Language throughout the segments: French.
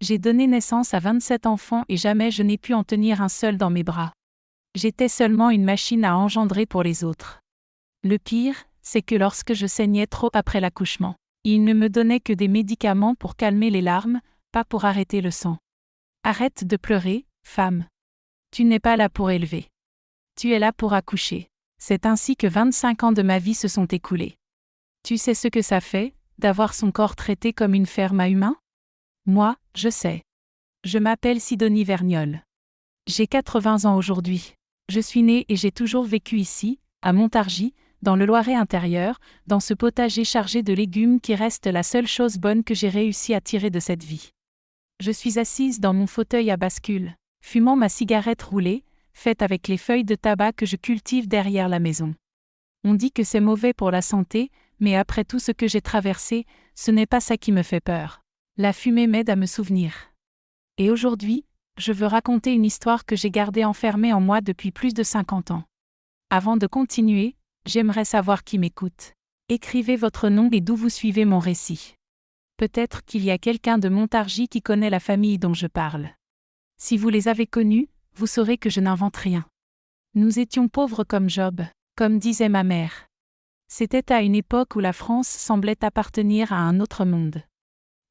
J'ai donné naissance à 27 enfants et jamais je n'ai pu en tenir un seul dans mes bras. J'étais seulement une machine à engendrer pour les autres. Le pire, c'est que lorsque je saignais trop après l'accouchement, ils ne me donnaient que des médicaments pour calmer les larmes, pas pour arrêter le sang. Arrête de pleurer, femme. Tu n'es pas là pour élever. Tu es là pour accoucher. C'est ainsi que 25 ans de ma vie se sont écoulés. Tu sais ce que ça fait, d'avoir son corps traité comme une ferme à humains? Moi, je sais. Je m'appelle Sidonie Vergnol. J'ai 80 ans aujourd'hui. Je suis née et j'ai toujours vécu ici, à Montargis, dans le Loiret intérieur, dans ce potager chargé de légumes qui reste la seule chose bonne que j'ai réussi à tirer de cette vie. Je suis assise dans mon fauteuil à bascule, fumant ma cigarette roulée, faite avec les feuilles de tabac que je cultive derrière la maison. On dit que c'est mauvais pour la santé, mais après tout ce que j'ai traversé, ce n'est pas ça qui me fait peur. La fumée m'aide à me souvenir. Et aujourd'hui, je veux raconter une histoire que j'ai gardée enfermée en moi depuis plus de 50 ans. Avant de continuer, j'aimerais savoir qui m'écoute. Écrivez votre nom et d'où vous suivez mon récit. Peut-être qu'il y a quelqu'un de Montargis qui connaît la famille dont je parle. Si vous les avez connus, vous saurez que je n'invente rien. Nous étions pauvres comme Job, comme disait ma mère. C'était à une époque où la France semblait appartenir à un autre monde.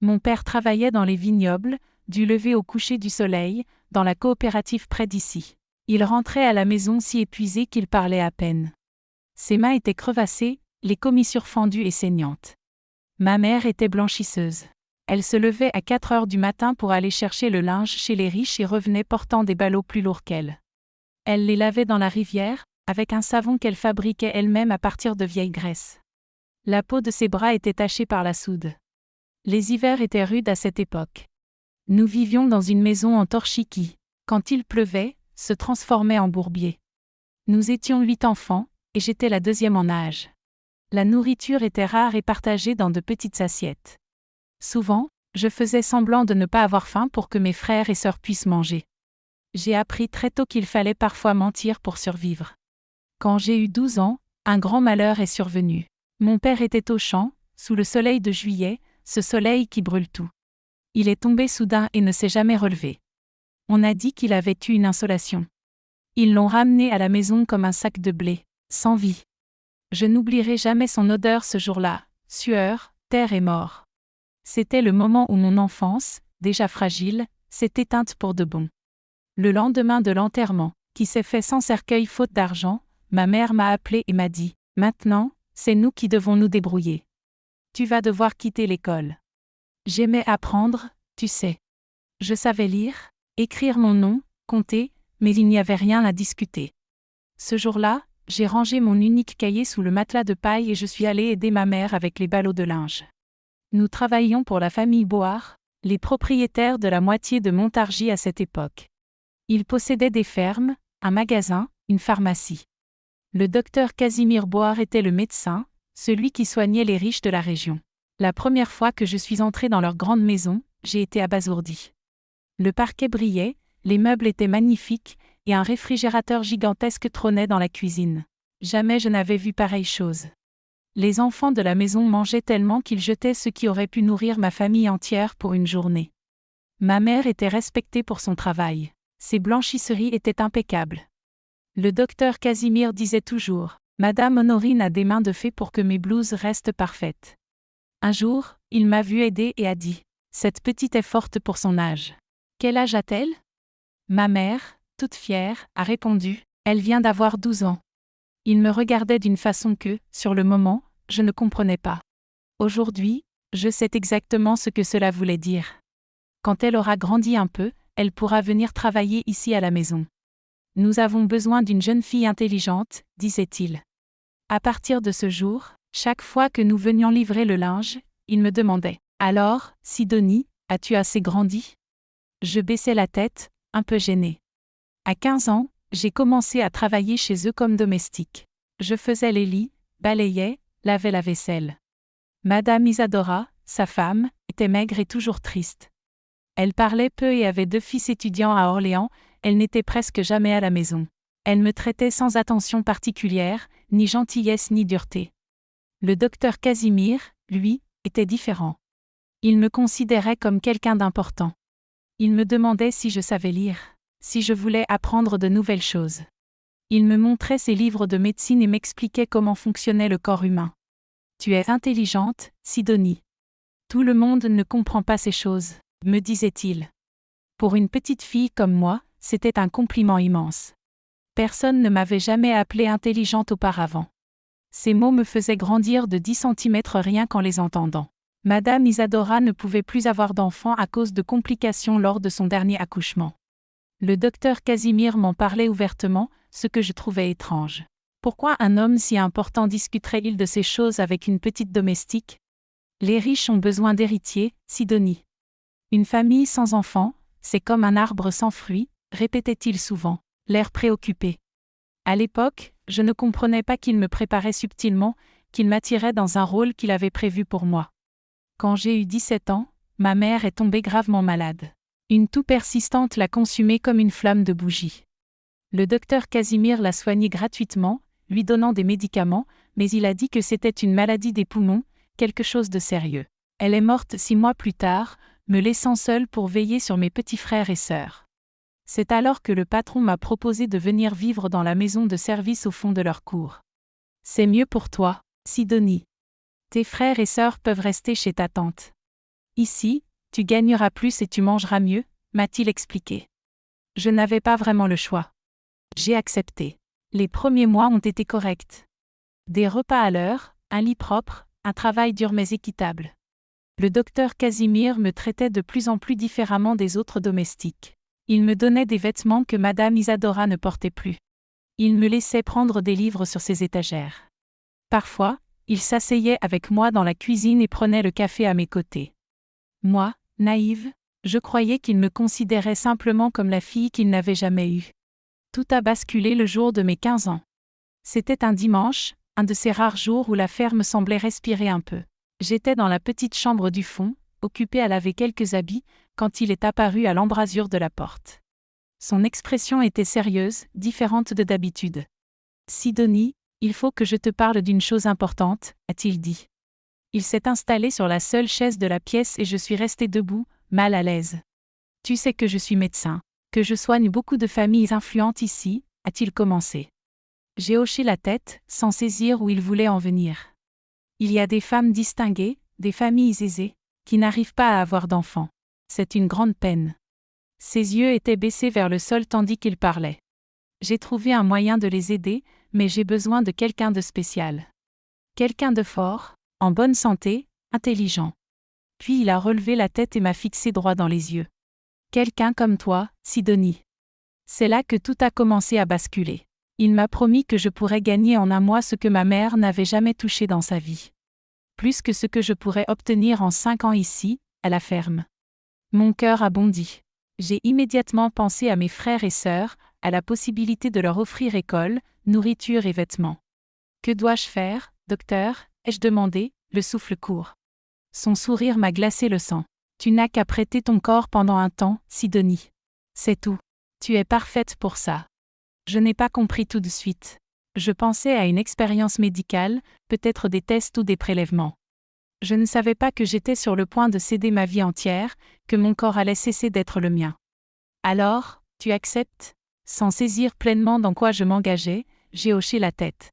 Mon père travaillait dans les vignobles, du lever au coucher du soleil, dans la coopérative près d'ici. Il rentrait à la maison si épuisé qu'il parlait à peine. Ses mains étaient crevassées, les commissures fendues et saignantes. Ma mère était blanchisseuse. Elle se levait à 4 heures du matin pour aller chercher le linge chez les riches et revenait portant des ballots plus lourds qu'elle. Elle les lavait dans la rivière, avec un savon qu'elle fabriquait elle-même à partir de vieille graisse. La peau de ses bras était tachée par la soude. Les hivers étaient rudes à cette époque. Nous vivions dans une maison en torchis qui, quand il pleuvait, se transformait en bourbier. Nous étions 8 enfants, et j'étais la deuxième en âge. La nourriture était rare et partagée dans de petites assiettes. Souvent, je faisais semblant de ne pas avoir faim pour que mes frères et sœurs puissent manger. J'ai appris très tôt qu'il fallait parfois mentir pour survivre. Quand j'ai eu 12 ans, un grand malheur est survenu. Mon père était au champ, sous le soleil de juillet, ce soleil qui brûle tout. Il est tombé soudain et ne s'est jamais relevé. On a dit qu'il avait eu une insolation. Ils l'ont ramené à la maison comme un sac de blé, sans vie. Je n'oublierai jamais son odeur ce jour-là, sueur, terre et mort. C'était le moment où mon enfance, déjà fragile, s'est éteinte pour de bon. Le lendemain de l'enterrement, qui s'est fait sans cercueil faute d'argent, ma mère m'a appelé et m'a dit « Maintenant, c'est nous qui devons nous débrouiller. Tu vas devoir quitter l'école. » J'aimais apprendre, tu sais. Je savais lire, écrire mon nom, compter, mais il n'y avait rien à discuter. Ce jour-là, j'ai rangé mon unique cahier sous le matelas de paille et je suis allée aider ma mère avec les ballots de linge. Nous travaillions pour la famille Board, les propriétaires de la moitié de Montargis à cette époque. Ils possédaient des fermes, un magasin, une pharmacie. Le docteur Casimir Board était le médecin, celui qui soignait les riches de la région. La première fois que je suis entrée dans leur grande maison, j'ai été abasourdie. Le parquet brillait, les meubles étaient magnifiques, et un réfrigérateur gigantesque trônait dans la cuisine. Jamais je n'avais vu pareille chose. Les enfants de la maison mangeaient tellement qu'ils jetaient ce qui aurait pu nourrir ma famille entière pour une journée. Ma mère était respectée pour son travail. Ses blanchisseries étaient impeccables. Le docteur Casimir disait toujours « Madame Honorine a des mains de fée pour que mes blouses restent parfaites. » Un jour, il m'a vu aider et a dit « Cette petite est forte pour son âge. » Quel âge a-t-elle? Ma mère, toute fière, a répondu « Elle vient d'avoir 12 ans. » Il me regardait d'une façon que, sur le moment, je ne comprenais pas. Aujourd'hui, je sais exactement ce que cela voulait dire. Quand elle aura grandi un peu, elle pourra venir travailler ici à la maison. Nous avons besoin d'une jeune fille intelligente, disait-il. À partir de ce jour, chaque fois que nous venions livrer le linge, il me demandait « Alors, Sidonie, as-tu assez grandi ?» Je baissais la tête, un peu gênée. À 15 ans, j'ai commencé à travailler chez eux comme domestique. Je faisais les lits, balayais, lavais la vaisselle. Madame Isadora, sa femme, était maigre et toujours triste. Elle parlait peu et avait 2 fils étudiants à Orléans, elle n'était presque jamais à la maison. Elle me traitait sans attention particulière, ni gentillesse ni dureté. Le docteur Casimir, lui, était différent. Il me considérait comme quelqu'un d'important. Il me demandait si je savais lire, si je voulais apprendre de nouvelles choses. Il me montrait ses livres de médecine et m'expliquait comment fonctionnait le corps humain. Tu es intelligente, Sidonie. Tout le monde ne comprend pas ces choses, me disait-il. Pour une petite fille comme moi, c'était un compliment immense. Personne ne m'avait jamais appelée intelligente auparavant. Ces mots me faisaient grandir de 10 centimètres rien qu'en les entendant. Madame Isadora ne pouvait plus avoir d'enfant à cause de complications lors de son dernier accouchement. Le docteur Casimir m'en parlait ouvertement, ce que je trouvais étrange. Pourquoi un homme si important discuterait-il de ces choses avec une petite domestique? Les riches ont besoin d'héritiers, Sidonie. Une famille sans enfants, c'est comme un arbre sans fruits, répétait-il souvent, l'air préoccupé. À l'époque, je ne comprenais pas qu'il me préparait subtilement, qu'il m'attirait dans un rôle qu'il avait prévu pour moi. Quand j'ai eu 17 ans, ma mère est tombée gravement malade. Une toux persistante l'a consumée comme une flamme de bougie. Le docteur Casimir l'a soignée gratuitement, lui donnant des médicaments, mais il a dit que c'était une maladie des poumons, quelque chose de sérieux. Elle est morte 6 mois plus tard, me laissant seule pour veiller sur mes petits frères et sœurs. C'est alors que le patron m'a proposé de venir vivre dans la maison de service au fond de leur cour. C'est mieux pour toi, Sidonie. Tes frères et sœurs peuvent rester chez ta tante. Ici, tu gagneras plus et tu mangeras mieux, m'a-t-il expliqué. Je n'avais pas vraiment le choix. J'ai accepté. Les premiers mois ont été corrects. Des repas à l'heure, un lit propre, un travail dur mais équitable. Le docteur Casimir me traitait de plus en plus différemment des autres domestiques. Il me donnait des vêtements que Madame Isadora ne portait plus. Il me laissait prendre des livres sur ses étagères. Parfois, il s'asseyait avec moi dans la cuisine et prenait le café à mes côtés. Moi, naïve, je croyais qu'il me considérait simplement comme la fille qu'il n'avait jamais eue. Tout a basculé le jour de mes 15 ans. C'était un dimanche, un de ces rares jours où la ferme semblait respirer un peu. J'étais dans la petite chambre du fond, occupée à laver quelques habits, quand il est apparu à l'embrasure de la porte. Son expression était sérieuse, différente de d'habitude. « Sidonie, il faut que je te parle d'une chose importante, a-t-il dit. Il s'est installé sur la seule chaise de la pièce et je suis restée debout, mal à l'aise. Tu sais que je suis médecin, que je soigne beaucoup de familles influentes ici, a-t-il commencé. J'ai hoché la tête, sans saisir où il voulait en venir. Il y a des femmes distinguées, des familles aisées, qui n'arrivent pas à avoir d'enfants. C'est une grande peine. Ses yeux étaient baissés vers le sol tandis qu'il parlait. J'ai trouvé un moyen de les aider, mais j'ai besoin de quelqu'un de spécial. Quelqu'un de fort, en bonne santé, intelligent. Puis il a relevé la tête et m'a fixé droit dans les yeux. Quelqu'un comme toi, Sidonie. C'est là que tout a commencé à basculer. Il m'a promis que je pourrais gagner en un mois ce que ma mère n'avait jamais touché dans sa vie. Plus que ce que je pourrais obtenir en 5 ans ici, à la ferme. Mon cœur a bondi. J'ai immédiatement pensé à mes frères et sœurs, à la possibilité de leur offrir école, nourriture et vêtements. Que dois-je faire, docteur, ai-je demandé, le souffle court. Son sourire m'a glacé le sang. Tu n'as qu'à prêter ton corps pendant un temps, Sidonie. C'est tout. Tu es parfaite pour ça. Je n'ai pas compris tout de suite. Je pensais à une expérience médicale, peut-être des tests ou des prélèvements. Je ne savais pas que j'étais sur le point de céder ma vie entière, que mon corps allait cesser d'être le mien. Alors, tu acceptes? Sans saisir pleinement dans quoi je m'engageais, j'ai hoché la tête.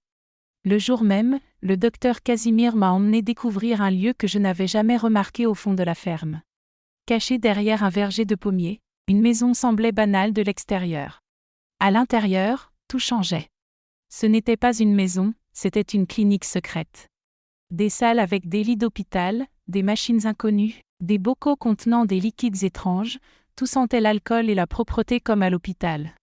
Le jour même, le docteur Casimir m'a emmené découvrir un lieu que je n'avais jamais remarqué au fond de la ferme. Caché derrière un verger de pommiers, une maison semblait banale de l'extérieur. À l'intérieur, tout changeait. Ce n'était pas une maison, c'était une clinique secrète. Des salles avec des lits d'hôpital, des machines inconnues, des bocaux contenant des liquides étranges, tout sentait l'alcool et la propreté comme à l'hôpital.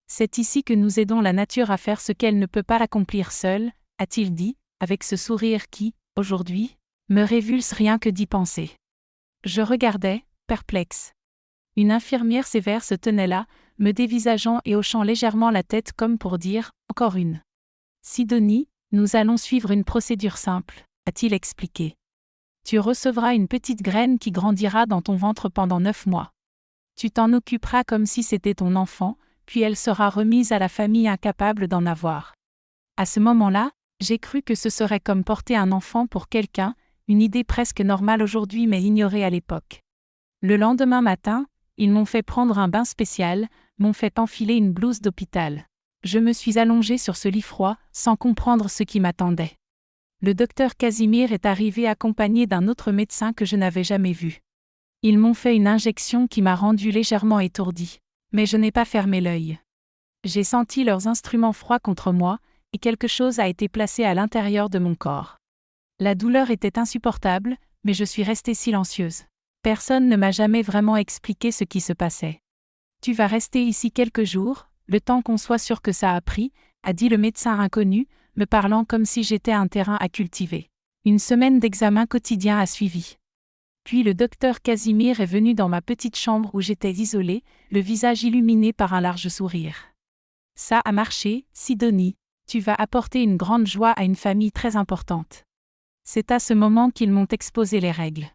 C'est ici que nous aidons la nature à faire ce qu'elle ne peut pas accomplir seule, a-t-il dit, avec ce sourire qui, aujourd'hui, me révulse rien que d'y penser. Je regardais, perplexe. Une infirmière sévère se tenait là, me dévisageant et hochant légèrement la tête comme pour dire « encore une ». « Sidonie, nous allons suivre une procédure simple », a-t-il expliqué. Tu recevras une petite graine qui grandira dans ton ventre pendant 9 mois. Tu t'en occuperas comme si c'était ton enfant, puis elle sera remise à la famille incapable d'en avoir. À ce moment-là, j'ai cru que ce serait comme porter un enfant pour quelqu'un, une idée presque normale aujourd'hui mais ignorée à l'époque. Le lendemain matin, Ils m'ont fait prendre un bain spécial, m'ont fait enfiler une blouse d'hôpital. Je me suis allongée sur ce lit froid, sans comprendre ce qui m'attendait. Le docteur Casimir est arrivé accompagné d'un autre médecin que je n'avais jamais vu. Ils m'ont fait une injection qui m'a rendue légèrement étourdie. Mais je n'ai pas fermé l'œil. J'ai senti leurs instruments froids contre moi, et quelque chose a été placé à l'intérieur de mon corps. La douleur était insupportable, mais je suis restée silencieuse. Personne ne m'a jamais vraiment expliqué ce qui se passait. Tu vas rester ici quelques jours, le temps qu'on soit sûr que ça a pris, a dit le médecin inconnu, me parlant comme si j'étais un terrain à cultiver. Une semaine d'examen quotidien a suivi. Puis le docteur Casimir est venu dans ma petite chambre où j'étais isolée, le visage illuminé par un large sourire. Ça a marché, Sidonie. Tu vas apporter une grande joie à une famille très importante. C'est à ce moment qu'ils m'ont exposé les règles.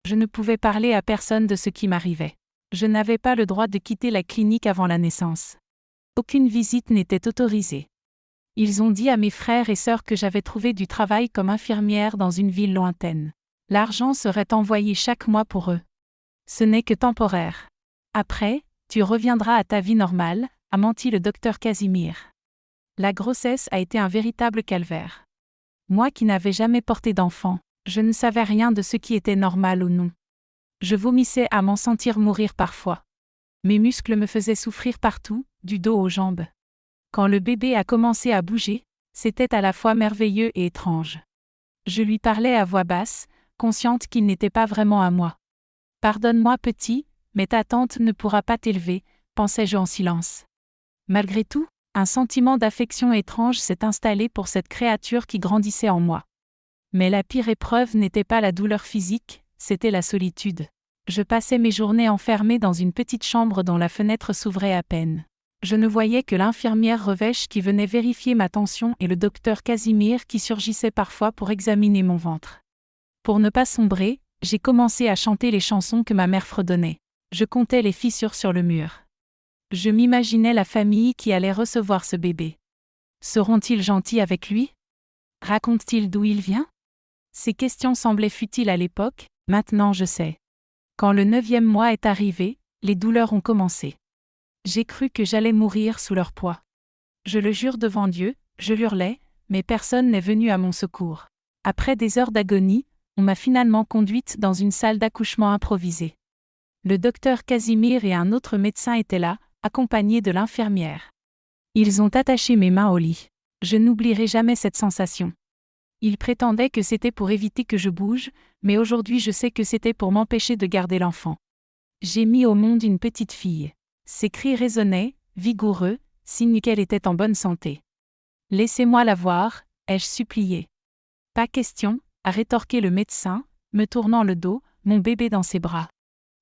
Je ne pouvais parler à personne de ce qui m'arrivait. Je n'avais pas le droit de quitter la clinique avant la naissance. Aucune visite n'était autorisée. Ils ont dit à mes frères et sœurs que j'avais trouvé du travail comme infirmière dans une ville lointaine. L'argent serait envoyé chaque mois pour eux. Ce n'est que temporaire. Après, tu reviendras à ta vie normale, a menti le docteur Casimir. La grossesse a été un véritable calvaire. Moi qui n'avais jamais porté d'enfant, je ne savais rien de ce qui était normal ou non. Je vomissais à m'en sentir mourir parfois. Mes muscles me faisaient souffrir partout, du dos aux jambes. Quand le bébé a commencé à bouger, c'était à la fois merveilleux et étrange. Je lui parlais à voix basse, consciente qu'il n'était pas vraiment à moi. « Pardonne-moi petit, mais ta tante ne pourra pas t'élever », pensais-je en silence. Malgré tout, un sentiment d'affection étrange s'est installé pour cette créature qui grandissait en moi. Mais la pire épreuve n'était pas la douleur physique, c'était la solitude. Je passais mes journées enfermée dans une petite chambre dont la fenêtre s'ouvrait à peine. Je ne voyais que l'infirmière Revêche qui venait vérifier ma tension et le docteur Casimir qui surgissait parfois pour examiner mon ventre. Pour ne pas sombrer, j'ai commencé à chanter les chansons que ma mère fredonnait. Je comptais les fissures sur le mur. Je m'imaginais la famille qui allait recevoir ce bébé. Seront-ils gentils avec lui? Raconte-t-il d'où il vient? Ces questions semblaient futiles à l'époque, maintenant je sais. Quand le 9e mois est arrivé, les douleurs ont commencé. J'ai cru que j'allais mourir sous leur poids. Je le jure devant Dieu, je hurlais, mais personne n'est venu à mon secours. Après des heures d'agonie, on m'a finalement conduite dans une salle d'accouchement improvisée. Le docteur Casimir et un autre médecin étaient là, accompagnés de l'infirmière. Ils ont attaché mes mains au lit. Je n'oublierai jamais cette sensation. Ils prétendaient que c'était pour éviter que je bouge, mais aujourd'hui je sais que c'était pour m'empêcher de garder l'enfant. J'ai mis au monde une petite fille. Ses cris résonnaient, vigoureux, signe qu'elle était en bonne santé. « Laissez-moi la voir », ai-je supplié. « Pas question », a rétorqué le médecin, me tournant le dos, mon bébé dans ses bras.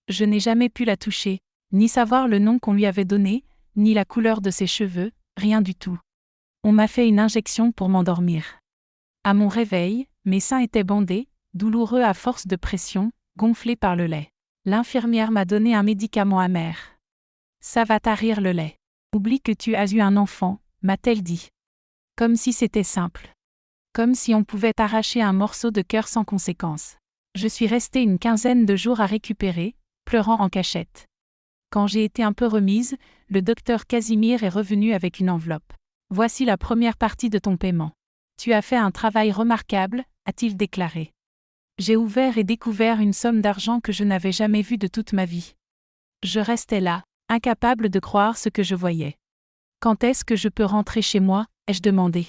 Je n'ai jamais pu la toucher, ni savoir le nom qu'on lui avait donné, ni la couleur de ses cheveux, rien du tout. On m'a fait une injection pour m'endormir. À mon réveil, mes seins étaient bandés, douloureux à force de pression, gonflés par le lait. L'infirmière m'a donné un médicament amer. « Ça va tarir le lait. Oublie que tu as eu un enfant », m'a-t-elle dit. Comme si c'était simple. Comme si on pouvait arracher un morceau de cœur sans conséquence. Je suis restée une quinzaine de jours à récupérer, pleurant en cachette. Quand j'ai été un peu remise, le docteur Casimir est revenu avec une enveloppe. « Voici la première partie de ton paiement. Tu as fait un travail remarquable », a-t-il déclaré. J'ai ouvert et découvert une somme d'argent que je n'avais jamais vue de toute ma vie. Je restais là, incapable de croire ce que je voyais. « Quand est-ce que je peux rentrer chez moi ?» ai-je demandé.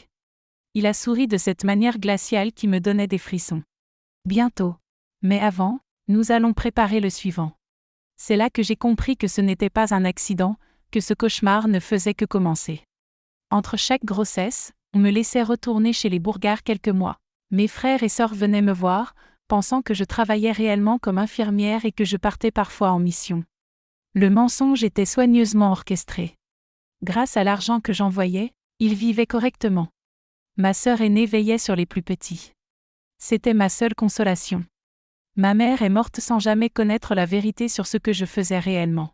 Il a souri de cette manière glaciale qui me donnait des frissons. « Bientôt. Mais avant, nous allons préparer le suivant. » C'est là que j'ai compris que ce n'était pas un accident, que ce cauchemar ne faisait que commencer. Entre chaque grossesse, on me laissait retourner chez les Bourgard quelques mois. Mes frères et sœurs venaient me voir, pensant que je travaillais réellement comme infirmière et que je partais parfois en mission. Le mensonge était soigneusement orchestré. Grâce à l'argent que j'envoyais, ils vivaient correctement. Ma sœur aînée veillait sur les plus petits. C'était ma seule consolation. Ma mère est morte sans jamais connaître la vérité sur ce que je faisais réellement.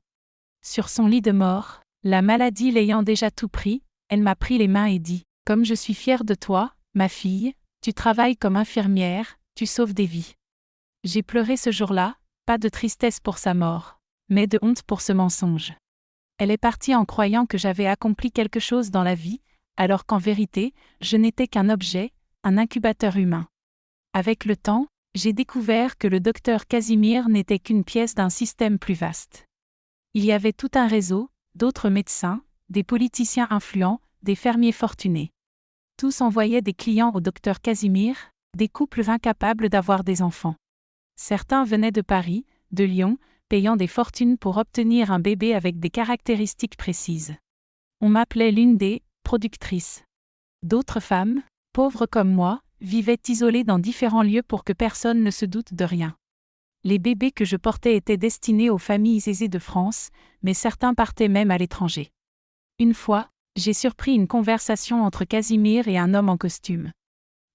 Sur son lit de mort, la maladie l'ayant déjà tout pris, elle m'a pris les mains et dit « Comme je suis fière de toi, ma fille, tu travailles comme infirmière, tu sauves des vies. » J'ai pleuré ce jour-là, pas de tristesse pour sa mort, mais de honte pour ce mensonge. Elle est partie en croyant que j'avais accompli quelque chose dans la vie, alors qu'en vérité, je n'étais qu'un objet, un incubateur humain. Avec le temps, j'ai découvert que le docteur Casimir n'était qu'une pièce d'un système plus vaste. Il y avait tout un réseau, d'autres médecins, des politiciens influents, des fermiers fortunés. Tous envoyaient des clients au docteur Casimir, des couples incapables d'avoir des enfants. Certains venaient de Paris, de Lyon, payant des fortunes pour obtenir un bébé avec des caractéristiques précises. On m'appelait l'une des productrices. D'autres femmes, pauvres comme moi, vivaient isolées dans différents lieux pour que personne ne se doute de rien. Les bébés que je portais étaient destinés aux familles aisées de France, mais certains partaient même à l'étranger. Une fois, j'ai surpris une conversation entre Casimir et un homme en costume.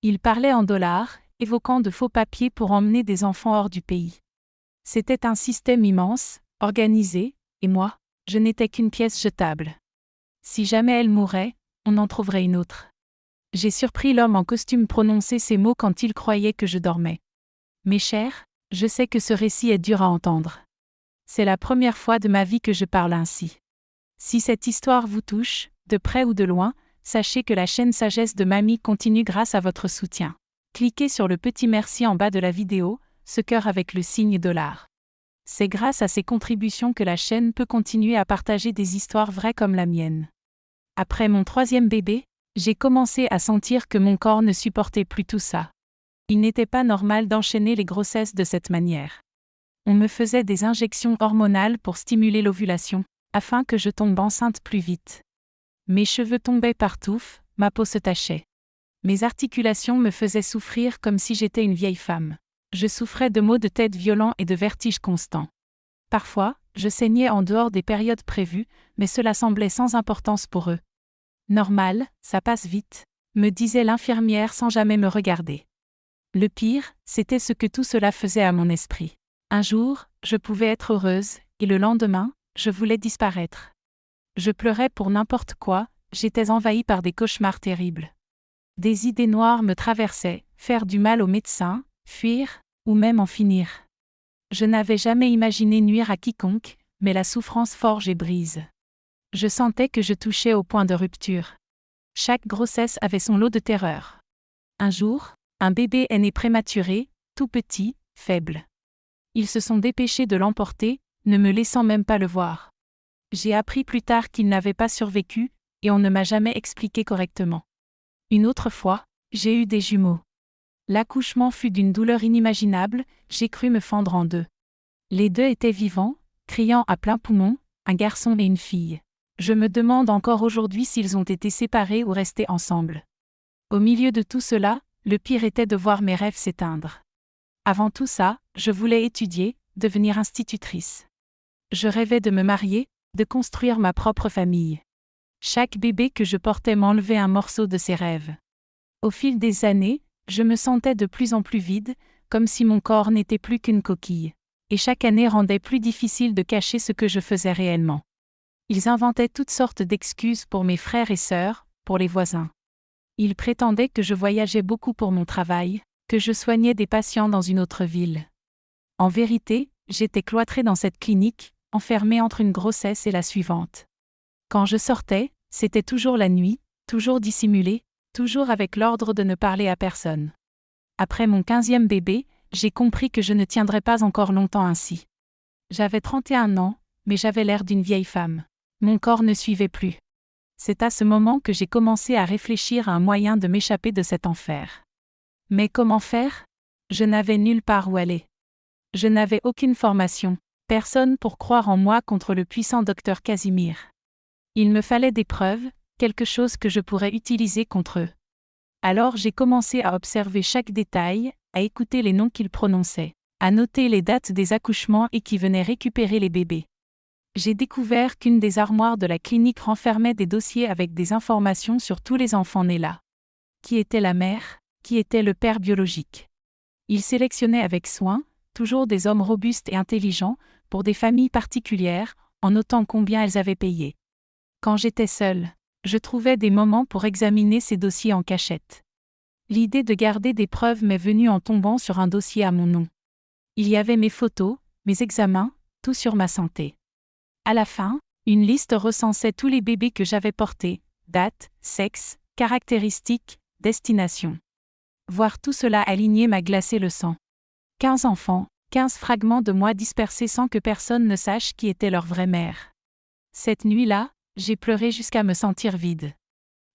Il parlait en dollars, évoquant de faux papiers pour emmener des enfants hors du pays. C'était un système immense, organisé, et moi, je n'étais qu'une pièce jetable. Si jamais elle mourait, on en trouverait une autre. J'ai surpris l'homme en costume prononcer ces mots quand il croyait que je dormais. Mes chers, je sais que ce récit est dur à entendre. C'est la première fois de ma vie que je parle ainsi. Si cette histoire vous touche, de près ou de loin, sachez que la chaîne Sagesse de Mamie continue grâce à votre soutien. Cliquez sur le petit merci en bas de la vidéo, ce cœur avec le signe $. C'est grâce à ces contributions que la chaîne peut continuer à partager des histoires vraies comme la mienne. Après mon 3e bébé, j'ai commencé à sentir que mon corps ne supportait plus tout ça. Il n'était pas normal d'enchaîner les grossesses de cette manière. On me faisait des injections hormonales pour stimuler l'ovulation, afin que je tombe enceinte plus vite. Mes cheveux tombaient partout, ma peau se tachait. Mes articulations me faisaient souffrir comme si j'étais une vieille femme. Je souffrais de maux de tête violents et de vertiges constants. Parfois, je saignais en dehors des périodes prévues, mais cela semblait sans importance pour eux. Normal, ça passe vite, me disait l'infirmière sans jamais me regarder. Le pire, c'était ce que tout cela faisait à mon esprit. Un jour, je pouvais être heureuse, et le lendemain, je voulais disparaître. Je pleurais pour n'importe quoi, j'étais envahie par des cauchemars terribles. Des idées noires me traversaient, faire du mal aux médecins, fuir, ou même en finir. Je n'avais jamais imaginé nuire à quiconque, mais la souffrance forge et brise. Je sentais que je touchais au point de rupture. Chaque grossesse avait son lot de terreur. Un jour, un bébé est né prématuré, tout petit, faible. Ils se sont dépêchés de l'emporter, ne me laissant même pas le voir. J'ai appris plus tard qu'il n'avait pas survécu, et on ne m'a jamais expliqué correctement. Une autre fois, j'ai eu des jumeaux. L'accouchement fut d'une douleur inimaginable, j'ai cru me fendre en deux. Les deux étaient vivants, criant à plein poumon, un garçon et une fille. Je me demande encore aujourd'hui s'ils ont été séparés ou restés ensemble. Au milieu de tout cela, le pire était de voir mes rêves s'éteindre. Avant tout ça, je voulais étudier, devenir institutrice. Je rêvais de me marier, de construire ma propre famille. Chaque bébé que je portais m'enlevait un morceau de ces rêves. Au fil des années, je me sentais de plus en plus vide, comme si mon corps n'était plus qu'une coquille. Et chaque année rendait plus difficile de cacher ce que je faisais réellement. Ils inventaient toutes sortes d'excuses pour mes frères et sœurs, pour les voisins. Ils prétendaient que je voyageais beaucoup pour mon travail, que je soignais des patients dans une autre ville. En vérité, j'étais cloîtrée dans cette clinique, enfermée entre une grossesse et la suivante. Quand je sortais, c'était toujours la nuit, toujours dissimulée, toujours avec l'ordre de ne parler à personne. Après mon 15e bébé, j'ai compris que je ne tiendrais pas encore longtemps ainsi. J'avais 31 ans, mais j'avais l'air d'une vieille femme. Mon corps ne suivait plus. C'est à ce moment que j'ai commencé à réfléchir à un moyen de m'échapper de cet enfer. Mais comment faire ? Je n'avais nulle part où aller. Je n'avais aucune formation, personne pour croire en moi contre le puissant docteur Casimir. Il me fallait des preuves, quelque chose que je pourrais utiliser contre eux. Alors j'ai commencé à observer chaque détail, à écouter les noms qu'ils prononçaient, à noter les dates des accouchements et qui venaient récupérer les bébés. J'ai découvert qu'une des armoires de la clinique renfermait des dossiers avec des informations sur tous les enfants nés là. Qui était la mère, qui était le père biologique. Ils sélectionnaient avec soin, toujours des hommes robustes et intelligents, pour des familles particulières, en notant combien elles avaient payé. Quand j'étais seule, je trouvais des moments pour examiner ces dossiers en cachette. L'idée de garder des preuves m'est venue en tombant sur un dossier à mon nom. Il y avait mes photos, mes examens, surtout sur ma santé. À la fin, une liste recensait tous les bébés que j'avais portés, date, sexe, caractéristiques, destination. Voir tout cela aligné m'a glacé le sang. 15 enfants, 15 fragments de moi dispersés sans que personne ne sache qui était leur vraie mère. Cette nuit-là, j'ai pleuré jusqu'à me sentir vide.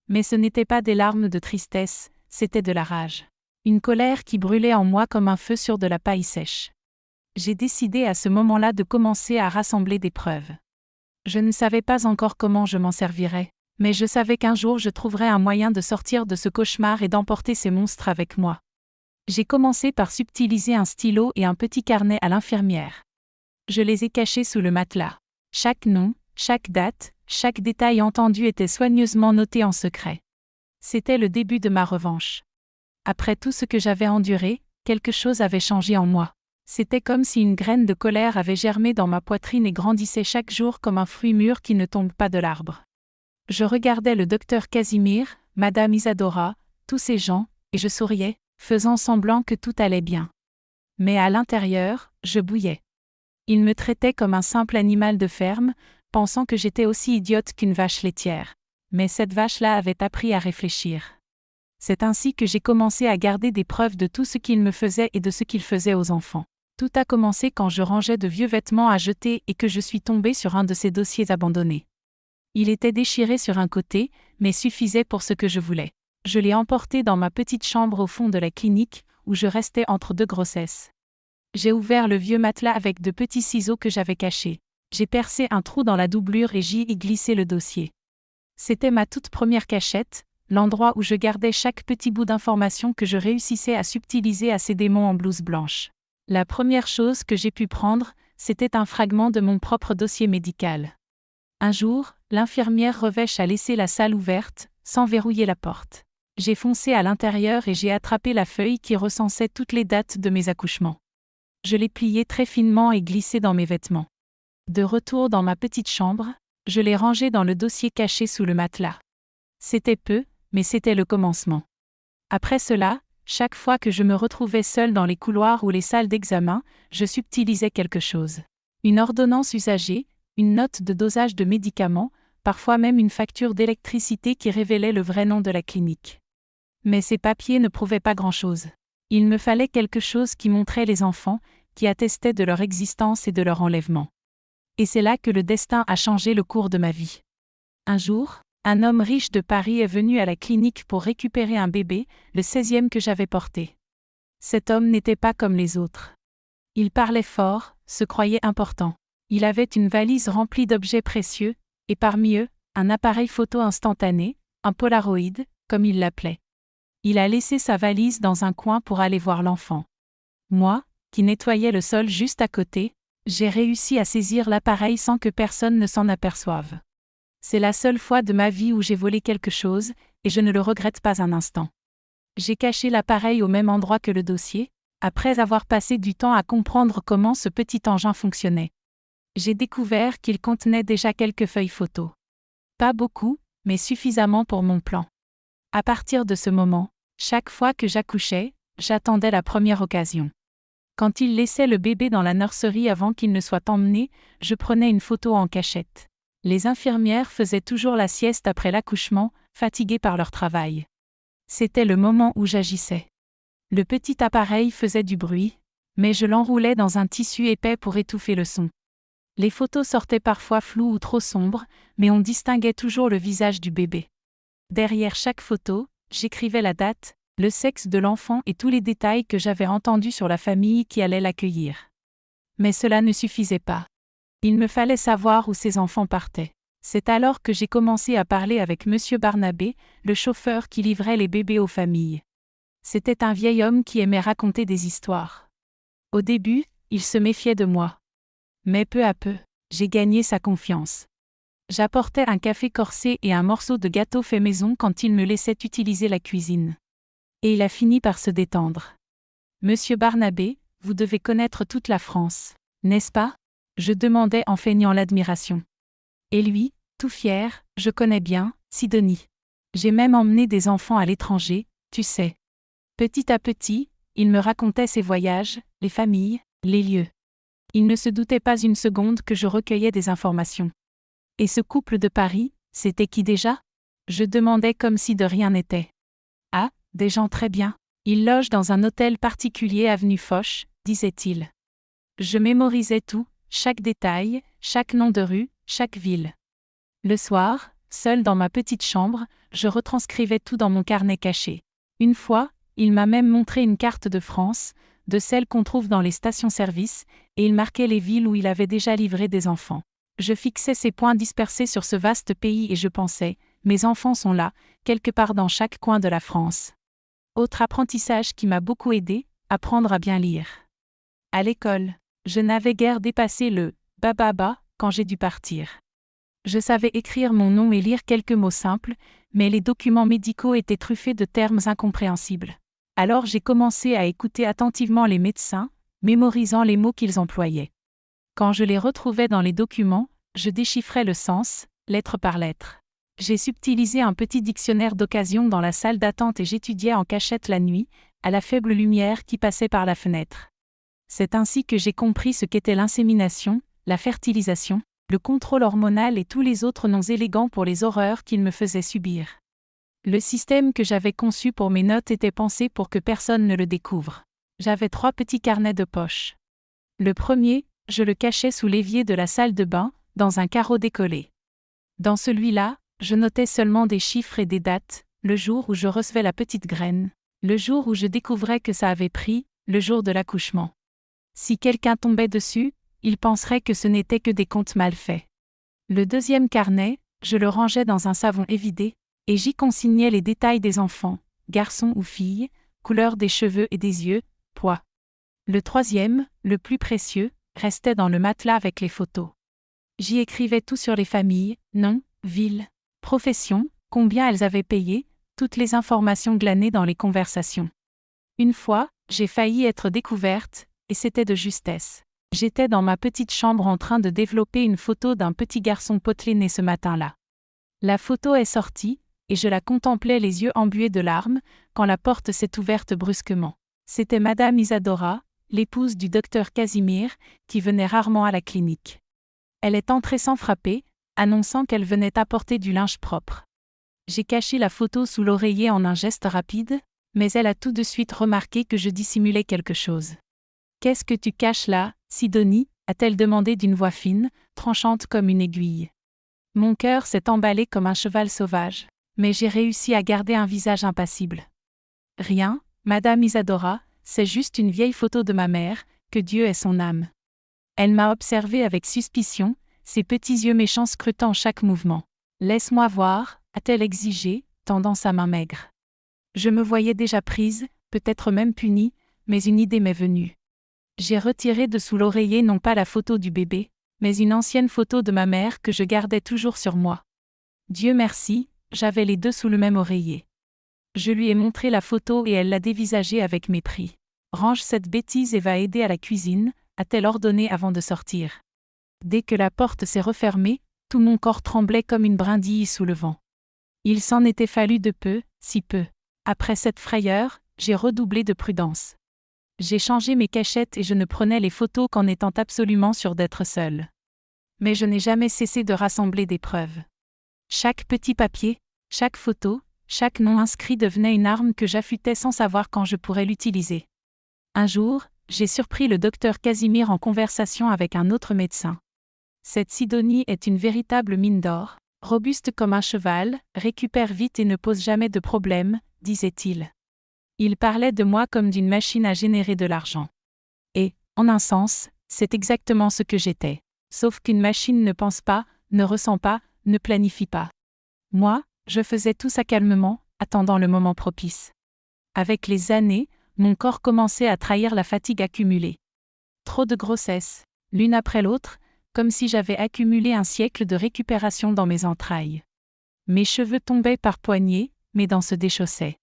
Mais ce n'était pas des larmes de tristesse, c'était de la rage. Une colère qui brûlait en moi comme un feu sur de la paille sèche. J'ai décidé à ce moment-là de commencer à rassembler des preuves. Je ne savais pas encore comment je m'en servirais, mais je savais qu'un jour je trouverais un moyen de sortir de ce cauchemar et d'emporter ces monstres avec moi. J'ai commencé par subtiliser un stylo et un petit carnet à l'infirmière. Je les ai cachés sous le matelas. Chaque nom, chaque date, chaque détail entendu était soigneusement noté en secret. C'était le début de ma revanche. Après tout ce que j'avais enduré, quelque chose avait changé en moi. C'était comme si une graine de colère avait germé dans ma poitrine et grandissait chaque jour comme un fruit mûr qui ne tombe pas de l'arbre. Je regardais le docteur Casimir, Madame Isadora, tous ces gens, et je souriais, faisant semblant que tout allait bien. Mais à l'intérieur, je bouillais. Ils me traitaient comme un simple animal de ferme, pensant que j'étais aussi idiote qu'une vache laitière. Mais cette vache-là avait appris à réfléchir. C'est ainsi que j'ai commencé à garder des preuves de tout ce qu'ils me faisaient et de ce qu'ils faisaient aux enfants. Tout a commencé quand je rangeais de vieux vêtements à jeter et que je suis tombée sur un de ces dossiers abandonnés. Il était déchiré sur un côté, mais suffisait pour ce que je voulais. Je l'ai emporté dans ma petite chambre au fond de la clinique, où je restais entre deux grossesses. J'ai ouvert le vieux matelas avec de petits ciseaux que j'avais cachés. J'ai percé un trou dans la doublure et j'y ai glissé le dossier. C'était ma toute première cachette, l'endroit où je gardais chaque petit bout d'information que je réussissais à subtiliser à ces démons en blouse blanche. La première chose que j'ai pu prendre, c'était un fragment de mon propre dossier médical. Un jour, l'infirmière revêche a laissé la salle ouverte, sans verrouiller la porte. J'ai foncé à l'intérieur et j'ai attrapé la feuille qui recensait toutes les dates de mes accouchements. Je l'ai pliée très finement et glissée dans mes vêtements. De retour dans ma petite chambre, je l'ai rangée dans le dossier caché sous le matelas. C'était peu, mais c'était le commencement. Après cela, chaque fois que je me retrouvais seule dans les couloirs ou les salles d'examen, je subtilisais quelque chose. Une ordonnance usagée, une note de dosage de médicaments, parfois même une facture d'électricité qui révélait le vrai nom de la clinique. Mais ces papiers ne prouvaient pas grand-chose. Il me fallait quelque chose qui montrait les enfants, qui attestait de leur existence et de leur enlèvement. Et c'est là que le destin a changé le cours de ma vie. Un jour, un homme riche de Paris est venu à la clinique pour récupérer un bébé, le 16e que j'avais porté. Cet homme n'était pas comme les autres. Il parlait fort, se croyait important. Il avait une valise remplie d'objets précieux, et parmi eux, un appareil photo instantané, un Polaroid, comme il l'appelait. Il a laissé sa valise dans un coin pour aller voir l'enfant. Moi, qui nettoyais le sol juste à côté, j'ai réussi à saisir l'appareil sans que personne ne s'en aperçoive. C'est la seule fois de ma vie où j'ai volé quelque chose, et je ne le regrette pas un instant. J'ai caché l'appareil au même endroit que le dossier, après avoir passé du temps à comprendre comment ce petit engin fonctionnait. J'ai découvert qu'il contenait déjà quelques feuilles photos. Pas beaucoup, mais suffisamment pour mon plan. À partir de ce moment, chaque fois que j'accouchais, j'attendais la première occasion. Quand il laissait le bébé dans la nurserie avant qu'il ne soit emmené, je prenais une photo en cachette. Les infirmières faisaient toujours la sieste après l'accouchement, fatiguées par leur travail. C'était le moment où j'agissais. Le petit appareil faisait du bruit, mais je l'enroulais dans un tissu épais pour étouffer le son. Les photos sortaient parfois floues ou trop sombres, mais on distinguait toujours le visage du bébé. Derrière chaque photo, j'écrivais la date, le sexe de l'enfant et tous les détails que j'avais entendus sur la famille qui allait l'accueillir. Mais cela ne suffisait pas. Il me fallait savoir où ces enfants partaient. C'est alors que j'ai commencé à parler avec Monsieur Barnabé, le chauffeur qui livrait les bébés aux familles. C'était un vieil homme qui aimait raconter des histoires. Au début, il se méfiait de moi. Mais peu à peu, j'ai gagné sa confiance. J'apportais un café corsé et un morceau de gâteau fait maison quand il me laissait utiliser la cuisine. Et il a fini par se détendre. Monsieur Barnabé, vous devez connaître toute la France, n'est-ce pas ? Je demandais en feignant l'admiration. Et lui, tout fier, je connais bien, Sidonie. J'ai même emmené des enfants à l'étranger, tu sais. Petit à petit, il me racontait ses voyages, les familles, les lieux. Il ne se doutait pas une seconde que je recueillais des informations. Et ce couple de Paris, c'était qui déjà? Je demandais comme si de rien n'était. Ah, des gens très bien. Ils logent dans un hôtel particulier avenue Foch, disait-il. Je mémorisais tout, chaque détail, chaque nom de rue, chaque ville. Le soir, seul dans ma petite chambre, je retranscrivais tout dans mon carnet caché. Une fois, il m'a même montré une carte de France, de celles qu'on trouve dans les stations-service, et il marquait les villes où il avait déjà livré des enfants. Je fixais ces points dispersés sur ce vaste pays et je pensais, mes enfants sont là, quelque part dans chaque coin de la France. Autre apprentissage qui m'a beaucoup aidé, apprendre à bien lire. À l'école, je n'avais guère dépassé le « bababa » quand j'ai dû partir. Je savais écrire mon nom et lire quelques mots simples, mais les documents médicaux étaient truffés de termes incompréhensibles. Alors j'ai commencé à écouter attentivement les médecins, mémorisant les mots qu'ils employaient. Quand je les retrouvais dans les documents, je déchiffrais le sens, lettre par lettre. J'ai subtilisé un petit dictionnaire d'occasion dans la salle d'attente et j'étudiais en cachette la nuit, à la faible lumière qui passait par la fenêtre. C'est ainsi que j'ai compris ce qu'était l'insémination, la fertilisation, le contrôle hormonal et tous les autres noms élégants pour les horreurs qu'ils me faisaient subir. Le système que j'avais conçu pour mes notes était pensé pour que personne ne le découvre. J'avais 3 petits carnets de poche. Le premier, je le cachais sous l'évier de la salle de bain, dans un carreau décollé. Dans celui-là, je notais seulement des chiffres et des dates, le jour où je recevais la petite graine, le jour où je découvrais que ça avait pris, le jour de l'accouchement. Si quelqu'un tombait dessus, il penserait que ce n'était que des comptes mal faits. Le deuxième carnet, je le rangeais dans un savon évidé, et j'y consignais les détails des enfants, garçons ou filles, couleur des cheveux et des yeux, poids. Le troisième, le plus précieux, restait dans le matelas avec les photos. J'y écrivais tout sur les familles, noms, villes, professions, combien elles avaient payé, toutes les informations glanées dans les conversations. Une fois, j'ai failli être découverte, et c'était de justesse. J'étais dans ma petite chambre en train de développer une photo d'un petit garçon potelé né ce matin-là. La photo est sortie, et je la contemplais les yeux embués de larmes, quand la porte s'est ouverte brusquement. C'était Madame Isadora, l'épouse du docteur Casimir, qui venait rarement à la clinique. Elle est entrée sans frapper, annonçant qu'elle venait apporter du linge propre. J'ai caché la photo sous l'oreiller en un geste rapide, mais elle a tout de suite remarqué que je dissimulais quelque chose. « Qu'est-ce que tu caches là, Sidonie » a-t-elle demandé d'une voix fine, tranchante comme une aiguille. Mon cœur s'est emballé comme un cheval sauvage, mais j'ai réussi à garder un visage impassible. « Rien, Madame Isadora, c'est juste une vieille photo de ma mère, que Dieu ait son âme. » Elle m'a observé avec suspicion, ses petits yeux méchants scrutant chaque mouvement. « Laisse-moi voir » a-t-elle exigé, tendant sa main maigre. Je me voyais déjà prise, peut-être même punie, mais une idée m'est venue. J'ai retiré de sous l'oreiller non pas la photo du bébé, mais une ancienne photo de ma mère que je gardais toujours sur moi. Dieu merci, j'avais les deux sous le même oreiller. Je lui ai montré la photo et elle l'a dévisagée avec mépris. « Range cette bêtise et va aider à la cuisine » a-t-elle ordonné avant de sortir. Dès que la porte s'est refermée, tout mon corps tremblait comme une brindille sous le vent. Il s'en était fallu de peu, si peu. Après cette frayeur, j'ai redoublé de prudence. J'ai changé mes cachettes et je ne prenais les photos qu'en étant absolument sûre d'être seule. Mais je n'ai jamais cessé de rassembler des preuves. Chaque petit papier, chaque photo, chaque nom inscrit devenait une arme que j'affûtais sans savoir quand je pourrais l'utiliser. Un jour, j'ai surpris le docteur Casimir en conversation avec un autre médecin. Cette Sidonie est une véritable mine d'or, robuste comme un cheval, récupère vite et ne pose jamais de problème, disait-il. Il parlait de moi comme d'une machine à générer de l'argent. Et, en un sens, c'est exactement ce que j'étais. Sauf qu'une machine ne pense pas, ne ressent pas, ne planifie pas. Moi, je faisais tout ça calmement, attendant le moment propice. Avec les années, mon corps commençait à trahir la fatigue accumulée. Trop de grossesses, l'une après l'autre, comme si j'avais accumulé un siècle de récupération dans mes entrailles. Mes cheveux tombaient par poignées, mes dents se déchaussaient.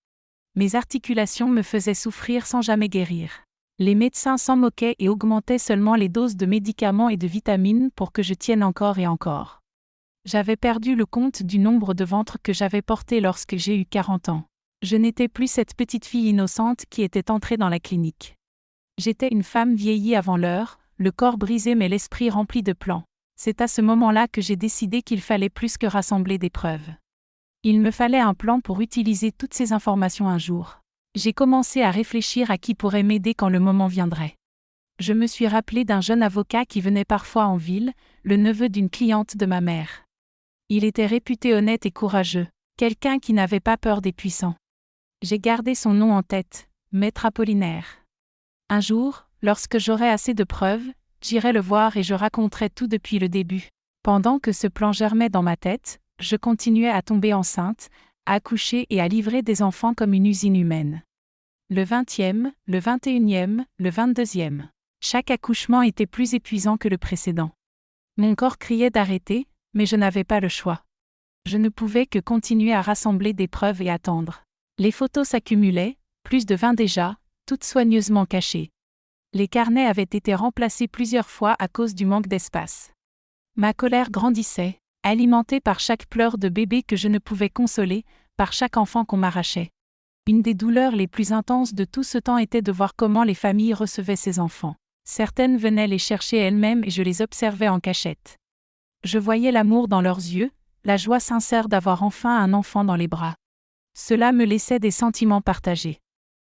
Mes articulations me faisaient souffrir sans jamais guérir. Les médecins s'en moquaient et augmentaient seulement les doses de médicaments et de vitamines pour que je tienne encore et encore. J'avais perdu le compte du nombre de ventres que j'avais portés lorsque j'ai eu 40 ans. Je n'étais plus cette petite fille innocente qui était entrée dans la clinique. J'étais une femme vieillie avant l'heure, le corps brisé mais l'esprit rempli de plans. C'est à ce moment-là que j'ai décidé qu'il fallait plus que rassembler des preuves. Il me fallait un plan pour utiliser toutes ces informations un jour. J'ai commencé à réfléchir à qui pourrait m'aider quand le moment viendrait. Je me suis rappelé d'un jeune avocat qui venait parfois en ville, le neveu d'une cliente de ma mère. Il était réputé honnête et courageux, quelqu'un qui n'avait pas peur des puissants. J'ai gardé son nom en tête, Maître Apollinaire. Un jour, lorsque j'aurai assez de preuves, j'irai le voir et je raconterai tout depuis le début. Pendant que ce plan germait dans ma tête, je continuais à tomber enceinte, à accoucher et à livrer des enfants comme une usine humaine. Le 20e, le 21e, le 22e. Chaque accouchement était plus épuisant que le précédent. Mon corps criait d'arrêter, mais je n'avais pas le choix. Je ne pouvais que continuer à rassembler des preuves et attendre. Les photos s'accumulaient, plus de 20 déjà, toutes soigneusement cachées. Les carnets avaient été remplacés plusieurs fois à cause du manque d'espace. Ma colère grandissait, alimentée par chaque pleur de bébé que je ne pouvais consoler, par chaque enfant qu'on m'arrachait. Une des douleurs les plus intenses de tout ce temps était de voir comment les familles recevaient ces enfants. Certaines venaient les chercher elles-mêmes et je les observais en cachette. Je voyais l'amour dans leurs yeux, la joie sincère d'avoir enfin un enfant dans les bras. Cela me laissait des sentiments partagés.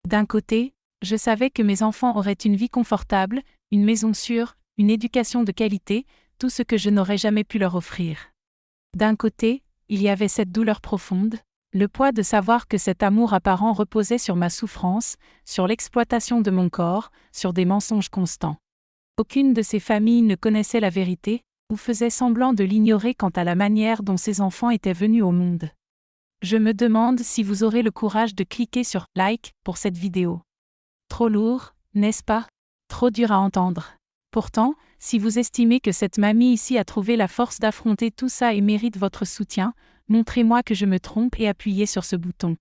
D'un côté, je savais que mes enfants auraient une vie confortable, une maison sûre, une éducation de qualité, tout ce que je n'aurais jamais pu leur offrir. D'un côté, il y avait cette douleur profonde, le poids de savoir que cet amour apparent reposait sur ma souffrance, sur l'exploitation de mon corps, sur des mensonges constants. Aucune de ces familles ne connaissait la vérité, ou faisait semblant de l'ignorer quant à la manière dont ces enfants étaient venus au monde. Je me demande si vous aurez le courage de cliquer sur « like » pour cette vidéo. Trop lourd, n'est-ce pas? Trop dur à entendre. Pourtant, si vous estimez que cette mamie ici a trouvé la force d'affronter tout ça et mérite votre soutien, montrez-moi que je me trompe et appuyez sur ce bouton.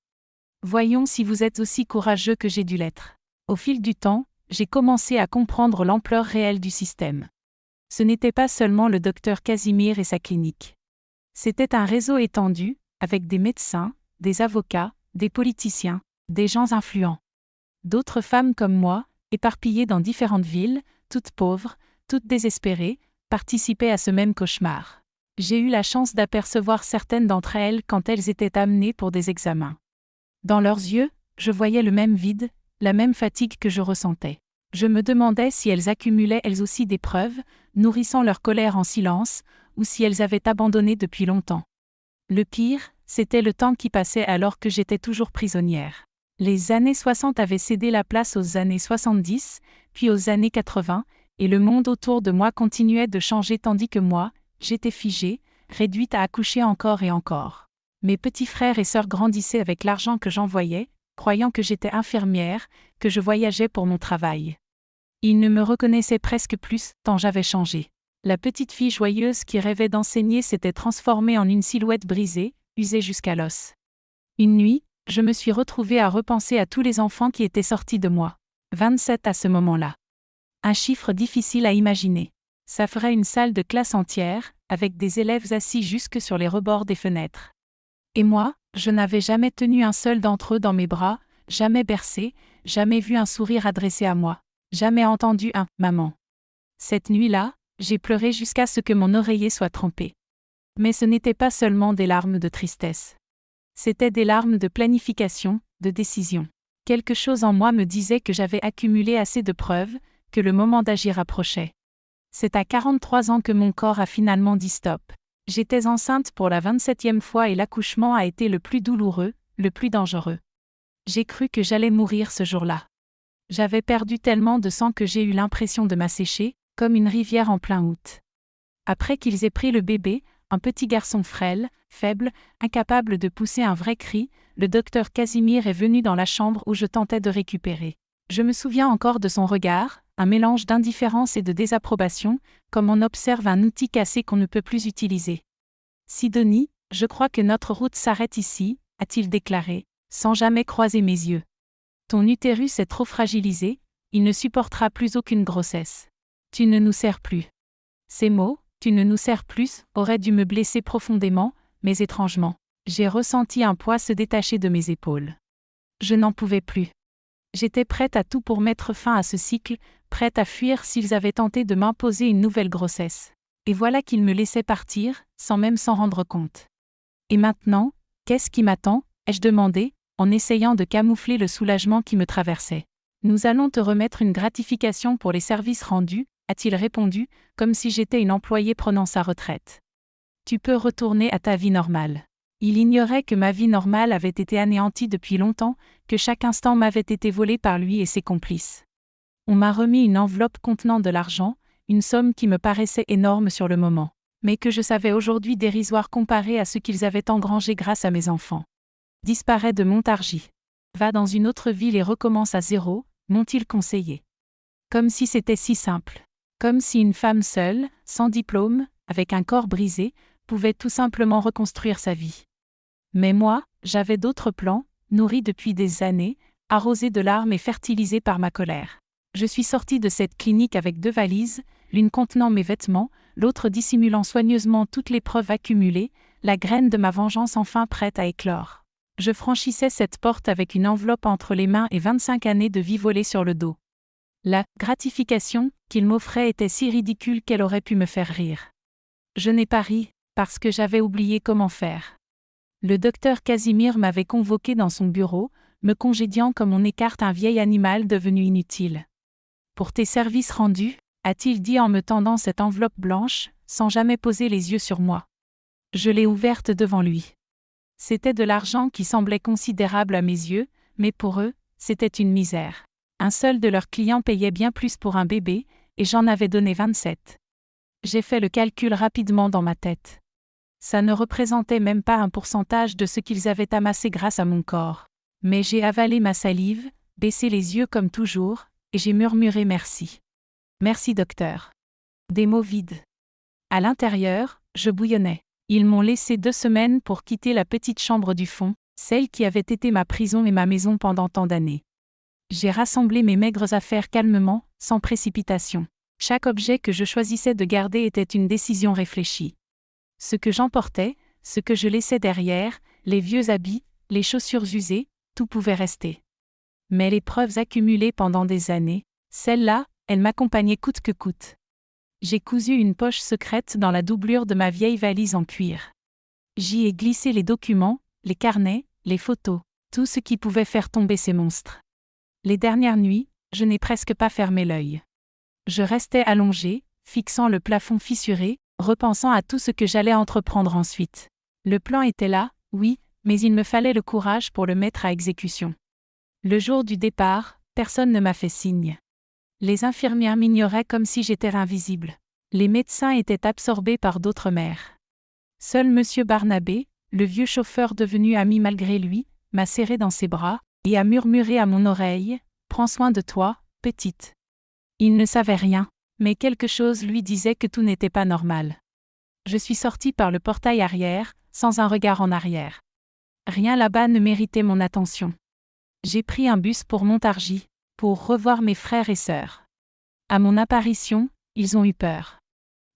Voyons si vous êtes aussi courageux que j'ai dû l'être. Au fil du temps, j'ai commencé à comprendre l'ampleur réelle du système. Ce n'était pas seulement le docteur Casimir et sa clinique. C'était un réseau étendu, avec des médecins, des avocats, des politiciens, des gens influents. D'autres femmes comme moi, éparpillées dans différentes villes, toutes pauvres, toutes désespérées, participaient à ce même cauchemar. J'ai eu la chance d'apercevoir certaines d'entre elles quand elles étaient amenées pour des examens. Dans leurs yeux, je voyais le même vide, la même fatigue que je ressentais. Je me demandais si elles accumulaient elles aussi des preuves, nourrissant leur colère en silence, ou si elles avaient abandonné depuis longtemps. Le pire, c'était le temps qui passait alors que j'étais toujours prisonnière. Les années 60 avaient cédé la place aux années 70, puis aux années 80, et le monde autour de moi continuait de changer tandis que moi, j'étais figée, réduite à accoucher encore et encore. Mes petits frères et sœurs grandissaient avec l'argent que j'envoyais, croyant que j'étais infirmière, que je voyageais pour mon travail. Ils ne me reconnaissaient presque plus, tant j'avais changé. La petite fille joyeuse qui rêvait d'enseigner s'était transformée en une silhouette brisée, usée jusqu'à l'os. Une nuit, je me suis retrouvée à repenser à tous les enfants qui étaient sortis de moi. 27 à ce moment-là. Un chiffre difficile à imaginer. Ça ferait une salle de classe entière, avec des élèves assis jusque sur les rebords des fenêtres. Et moi, je n'avais jamais tenu un seul d'entre eux dans mes bras, jamais bercé, jamais vu un sourire adressé à moi, jamais entendu un « maman ». Cette nuit-là, j'ai pleuré jusqu'à ce que mon oreiller soit trempé. Mais ce n'était pas seulement des larmes de tristesse. C'étaient des larmes de planification, de décision. Quelque chose en moi me disait que j'avais accumulé assez de preuves, que le moment d'agir approchait. C'est à 43 ans que mon corps a finalement dit stop. J'étais enceinte pour la 27e fois et l'accouchement a été le plus douloureux, le plus dangereux. J'ai cru que j'allais mourir ce jour-là. J'avais perdu tellement de sang que j'ai eu l'impression de m'assécher, comme une rivière en plein août. Après qu'ils aient pris le bébé, un petit garçon frêle, faible, incapable de pousser un vrai cri, le docteur Casimir est venu dans la chambre où je tentais de récupérer. Je me souviens encore de son regard, un mélange d'indifférence et de désapprobation, comme on observe un outil cassé qu'on ne peut plus utiliser. « Sidonie, je crois que notre route s'arrête ici », a-t-il déclaré, sans jamais croiser mes yeux. « Ton utérus est trop fragilisé, il ne supportera plus aucune grossesse. Tu ne nous sers plus. » Ces mots, « tu ne nous sers plus », auraient dû me blesser profondément, mais étrangement, j'ai ressenti un poids se détacher de mes épaules. Je n'en pouvais plus. J'étais prête à tout pour mettre fin à ce cycle, prête à fuir s'ils avaient tenté de m'imposer une nouvelle grossesse. Et voilà qu'ils me laissaient partir, sans même s'en rendre compte. Et maintenant, qu'est-ce qui m'attend ? Ai-je demandé, en essayant de camoufler le soulagement qui me traversait. Nous allons te remettre une gratification pour les services rendus, a-t-il répondu, comme si j'étais une employée prenant sa retraite. Tu peux retourner à ta vie normale. Il ignorait que ma vie normale avait été anéantie depuis longtemps, que chaque instant m'avait été volé par lui et ses complices. On m'a remis une enveloppe contenant de l'argent, une somme qui me paraissait énorme sur le moment, mais que je savais aujourd'hui dérisoire comparée à ce qu'ils avaient engrangé grâce à mes enfants. Disparais de Montargis. Va dans une autre ville et recommence à zéro, m'ont-ils conseillé. Comme si c'était si simple. Comme si une femme seule, sans diplôme, avec un corps brisé, pouvait tout simplement reconstruire sa vie. Mais moi, j'avais d'autres plans, nourris depuis des années, arrosés de larmes et fertilisés par ma colère. Je suis sortie de cette clinique avec 2 valises, l'une contenant mes vêtements, l'autre dissimulant soigneusement toutes les preuves accumulées, la graine de ma vengeance enfin prête à éclore. Je franchissais cette porte avec une enveloppe entre les mains et 25 années de vie volées sur le dos. La gratification qu'il m'offrait était si ridicule qu'elle aurait pu me faire rire. Je n'ai pas ri, parce que j'avais oublié comment faire. Le docteur Casimir m'avait convoqué dans son bureau, me congédiant comme on écarte un vieil animal devenu inutile. Pour tes services rendus, a-t-il dit en me tendant cette enveloppe blanche, sans jamais poser les yeux sur moi. Je l'ai ouverte devant lui. C'était de l'argent qui semblait considérable à mes yeux, mais pour eux, c'était une misère. Un seul de leurs clients payait bien plus pour un bébé, et j'en avais donné 27. J'ai fait le calcul rapidement dans ma tête. Ça ne représentait même pas un pourcentage de ce qu'ils avaient amassé grâce à mon corps. Mais j'ai avalé ma salive, baissé les yeux comme toujours, et j'ai murmuré merci. Merci docteur. Des mots vides. À l'intérieur, je bouillonnais. Ils m'ont laissé 2 semaines pour quitter la petite chambre du fond, celle qui avait été ma prison et ma maison pendant tant d'années. J'ai rassemblé mes maigres affaires calmement, sans précipitation. Chaque objet que je choisissais de garder était une décision réfléchie. Ce que j'emportais, ce que je laissais derrière, les vieux habits, les chaussures usées, tout pouvait rester. Mais les preuves accumulées pendant des années, celles-là, elles m'accompagnaient coûte que coûte. J'ai cousu une poche secrète dans la doublure de ma vieille valise en cuir. J'y ai glissé les documents, les carnets, les photos, tout ce qui pouvait faire tomber ces monstres. Les dernières nuits, je n'ai presque pas fermé l'œil. Je restais allongée, fixant le plafond fissuré, repensant à tout ce que j'allais entreprendre ensuite. Le plan était là, oui, mais il me fallait le courage pour le mettre à exécution. Le jour du départ, personne ne m'a fait signe. Les infirmières m'ignoraient comme si j'étais invisible. Les médecins étaient absorbés par d'autres mères. Seul M. Barnabé, le vieux chauffeur devenu ami malgré lui, m'a serré dans ses bras, et a murmuré à mon oreille « Prends soin de toi, petite ». Il ne savait rien, mais quelque chose lui disait que tout n'était pas normal. Je suis sortie par le portail arrière, sans un regard en arrière. Rien là-bas ne méritait mon attention. J'ai pris un bus pour Montargis, pour revoir mes frères et sœurs. À mon apparition, ils ont eu peur.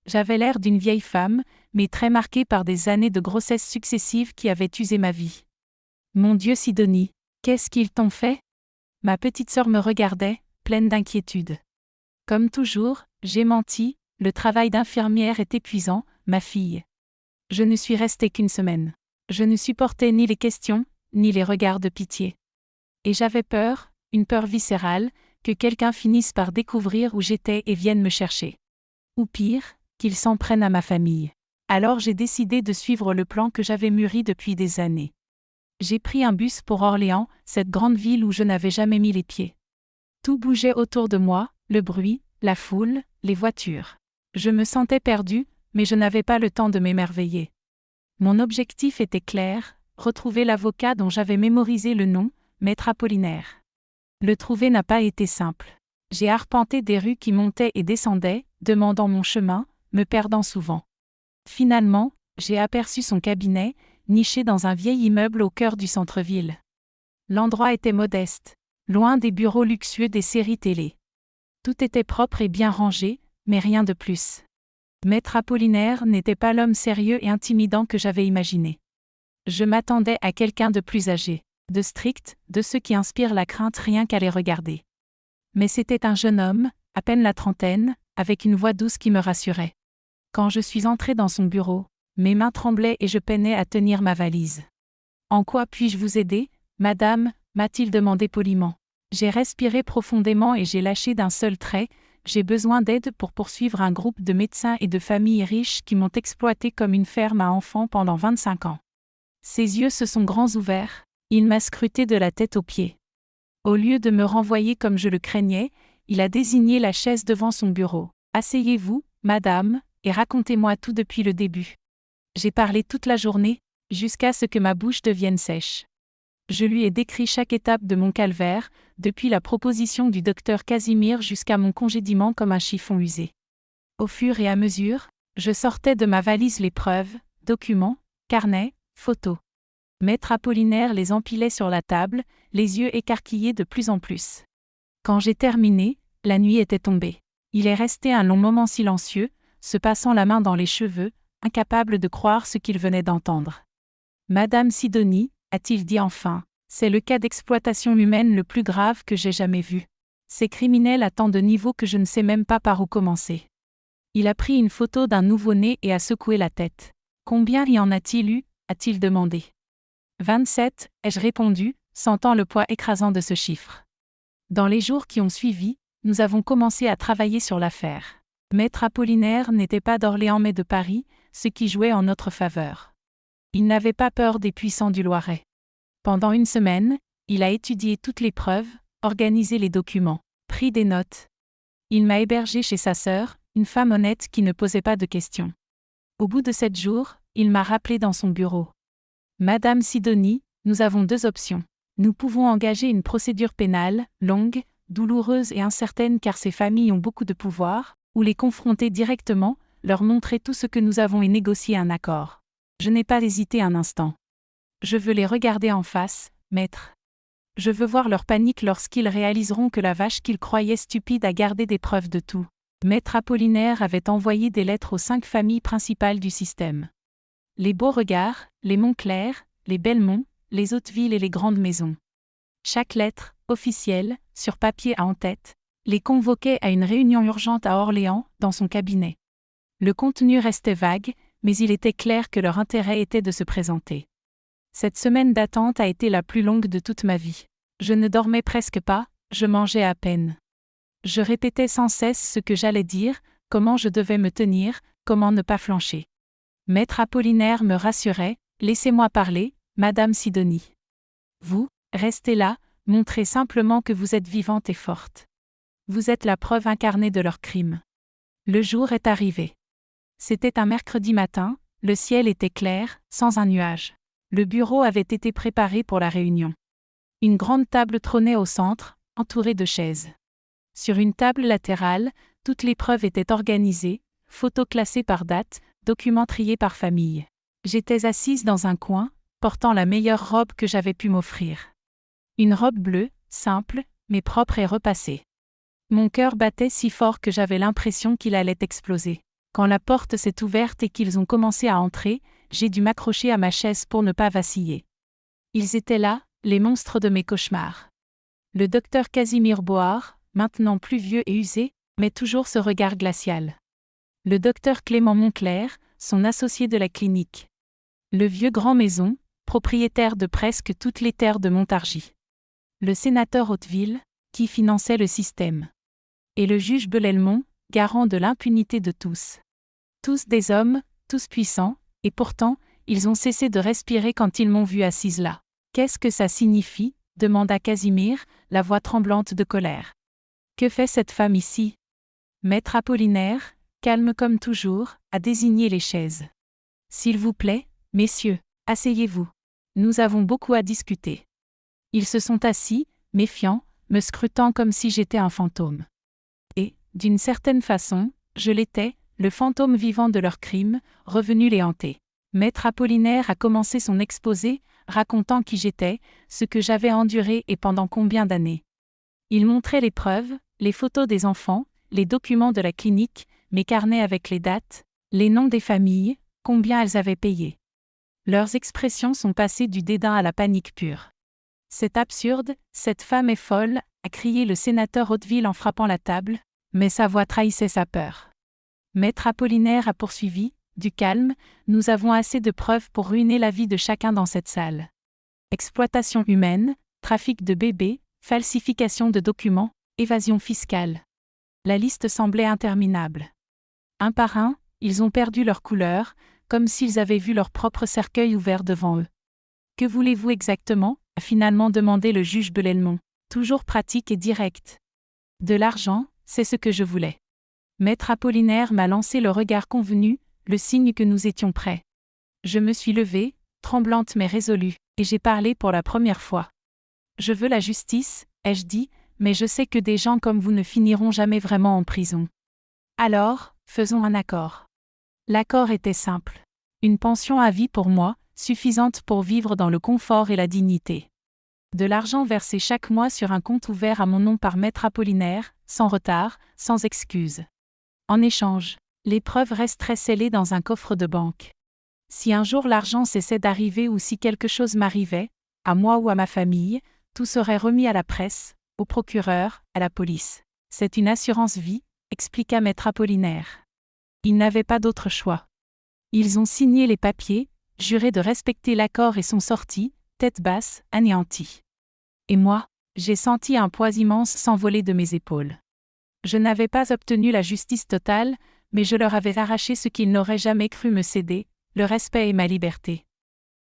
J'avais l'air d'une vieille femme, mais très marquée par des années de grossesse successives qui avaient usé ma vie. Mon Dieu Sidonie, qu'est-ce qu'ils t'ont fait ? Ma petite sœur me regardait, pleine d'inquiétude. Comme toujours, j'ai menti, le travail d'infirmière est épuisant, ma fille. Je ne suis restée qu'1 semaine. Je ne supportais ni les questions, ni les regards de pitié. Et j'avais peur, une peur viscérale, que quelqu'un finisse par découvrir où j'étais et vienne me chercher. Ou pire, qu'il s'en prenne à ma famille. Alors j'ai décidé de suivre le plan que j'avais mûri depuis des années. J'ai pris un bus pour Orléans, cette grande ville où je n'avais jamais mis les pieds. Tout bougeait autour de moi, le bruit, la foule, les voitures. Je me sentais perdue, mais je n'avais pas le temps de m'émerveiller. Mon objectif était clair, retrouver l'avocat dont j'avais mémorisé le nom, Maître Apollinaire. Le trouver n'a pas été simple. J'ai arpenté des rues qui montaient et descendaient, demandant mon chemin, me perdant souvent. Finalement, j'ai aperçu son cabinet, niché dans un vieil immeuble au cœur du centre-ville. L'endroit était modeste, loin des bureaux luxueux des séries télé. Tout était propre et bien rangé, mais rien de plus. Maître Apollinaire n'était pas l'homme sérieux et intimidant que j'avais imaginé. Je m'attendais à quelqu'un de plus âgé. De strict, de ceux qui inspirent la crainte rien qu'à les regarder. Mais c'était un jeune homme, à peine la trentaine, avec une voix douce qui me rassurait. Quand je suis entrée dans son bureau, mes mains tremblaient et je peinais à tenir ma valise. « En quoi puis-je vous aider, madame ?» m'a-t-il demandé poliment. J'ai respiré profondément et j'ai lâché d'un seul trait. J'ai besoin d'aide pour poursuivre un groupe de médecins et de familles riches qui m'ont exploité comme une ferme à enfants pendant 25 ans. Ses yeux se sont grands ouverts, il m'a scruté de la tête aux pieds. Au lieu de me renvoyer comme je le craignais, il a désigné la chaise devant son bureau. « Asseyez-vous, madame, et racontez-moi tout depuis le début. » J'ai parlé toute la journée, jusqu'à ce que ma bouche devienne sèche. Je lui ai décrit chaque étape de mon calvaire, depuis la proposition du docteur Casimir jusqu'à mon congédiement comme un chiffon usé. Au fur et à mesure, je sortais de ma valise les preuves, documents, carnets, photos. Maître Apollinaire les empilait sur la table, les yeux écarquillés de plus en plus. Quand j'ai terminé, la nuit était tombée. Il est resté un long moment silencieux, se passant la main dans les cheveux, incapable de croire ce qu'il venait d'entendre. « Madame Sidonie, a-t-il dit enfin, c'est le cas d'exploitation humaine le plus grave que j'ai jamais vu. C'est criminel à tant de niveaux que je ne sais même pas par où commencer. » Il a pris une photo d'un nouveau-né et a secoué la tête. « Combien y en a-t-il eu ?» a-t-il demandé. « 27, ai-je répondu, sentant le poids écrasant de ce chiffre. Dans les jours qui ont suivi, nous avons commencé à travailler sur l'affaire. Maître Apollinaire n'était pas d'Orléans mais de Paris, ce qui jouait en notre faveur. Il n'avait pas peur des puissants du Loiret. Pendant une semaine, il a étudié toutes les preuves, organisé les documents, pris des notes. Il m'a hébergé chez sa sœur, une femme honnête qui ne posait pas de questions. Au bout de 7 jours, il m'a rappelé dans son bureau. « Madame Sidonie, nous avons 2 options. Nous pouvons engager une procédure pénale, longue, douloureuse et incertaine car ces familles ont beaucoup de pouvoir, ou les confronter directement, leur montrer tout ce que nous avons et négocier un accord. » Je n'ai pas hésité un instant. Je veux les regarder en face, maître. Je veux voir leur panique lorsqu'ils réaliseront que la vache qu'ils croyaient stupide a gardé des preuves de tout. Maître Apollinaire avait envoyé des lettres aux 5 familles principales du système. Les Beauregard, les Montclair, les Belmont, les Hauteville et les Grandes Maisons. Chaque lettre, officielle, sur papier à en-tête, les convoquait à une réunion urgente à Orléans, dans son cabinet. Le contenu restait vague, mais il était clair que leur intérêt était de se présenter. Cette semaine d'attente a été la plus longue de toute ma vie. Je ne dormais presque pas, je mangeais à peine. Je répétais sans cesse ce que j'allais dire, comment je devais me tenir, comment ne pas flancher. Maître Apollinaire me rassurait, « Laissez-moi parler, Madame Sidonie. Vous, restez là, montrez simplement que vous êtes vivante et forte. Vous êtes la preuve incarnée de leur crime. » Le jour est arrivé. C'était un mercredi matin, le ciel était clair, sans un nuage. Le bureau avait été préparé pour la réunion. Une grande table trônait au centre, entourée de chaises. Sur une table latérale, toutes les preuves étaient organisées, photos classées par date, documents triés par famille. J'étais assise dans un coin, portant la meilleure robe que j'avais pu m'offrir. Une robe bleue, simple, mais propre et repassée. Mon cœur battait si fort que j'avais l'impression qu'il allait exploser. Quand la porte s'est ouverte et qu'ils ont commencé à entrer, j'ai dû m'accrocher à ma chaise pour ne pas vaciller. Ils étaient là, les monstres de mes cauchemars. Le docteur Casimir Board, maintenant plus vieux et usé, mais toujours ce regard glacial. Le docteur Clément Montclair, son associé de la clinique. Le vieux Grand Maison, propriétaire de presque toutes les terres de Montargis. Le sénateur Hauteville, qui finançait le système. Et le juge Belelmont, garant de l'impunité de tous. Tous des hommes, tous puissants, et pourtant, ils ont cessé de respirer quand ils m'ont vue assise là. « Qu'est-ce que ça signifie ?» demanda Casimir, la voix tremblante de colère. « Que fait cette femme ici ?» Maître Apollinaire, calme comme toujours, a désigné les chaises. « S'il vous plaît, messieurs, asseyez-vous. Nous avons beaucoup à discuter. » Ils se sont assis, méfiants, me scrutant comme si j'étais un fantôme. Et, d'une certaine façon, je l'étais, le fantôme vivant de leur crime, revenu les hanter. Maître Apollinaire a commencé son exposé, racontant qui j'étais, ce que j'avais enduré et pendant combien d'années. Il montrait les preuves, les photos des enfants, les documents de la clinique, mes carnets avec les dates, les noms des familles, combien elles avaient payé. Leurs expressions sont passées du dédain à la panique pure. C'est absurde, cette femme est folle, a crié le sénateur Hauteville en frappant la table, mais sa voix trahissait sa peur. Maître Apollinaire a poursuivi, du calme, nous avons assez de preuves pour ruiner la vie de chacun dans cette salle. Exploitation humaine, trafic de bébés, falsification de documents, évasion fiscale. La liste semblait interminable. Un par un, ils ont perdu leur couleur, comme s'ils avaient vu leur propre cercueil ouvert devant eux. Que voulez-vous exactement ? A finalement demandé le juge Belelmont, toujours pratique et direct. De l'argent, c'est ce que je voulais. Maître Apollinaire m'a lancé le regard convenu, le signe que nous étions prêts. Je me suis levée, tremblante mais résolue, et j'ai parlé pour la première fois. Je veux la justice, ai-je dit, mais je sais que des gens comme vous ne finiront jamais vraiment en prison. Alors, faisons un accord. L'accord était simple. Une pension à vie pour moi, suffisante pour vivre dans le confort et la dignité. De l'argent versé chaque mois sur un compte ouvert à mon nom par Maître Apollinaire, sans retard, sans excuse. En échange, les preuves resteraient scellées dans un coffre de banque. Si un jour l'argent cessait d'arriver ou si quelque chose m'arrivait, à moi ou à ma famille, tout serait remis à la presse, au procureur, à la police. C'est une assurance vie, expliqua Maître Apollinaire. Ils n'avaient pas d'autre choix. Ils ont signé les papiers, juré de respecter l'accord et sont sortis, tête basse, anéantis. Et moi, j'ai senti un poids immense s'envoler de mes épaules. Je n'avais pas obtenu la justice totale, mais je leur avais arraché ce qu'ils n'auraient jamais cru me céder, le respect et ma liberté.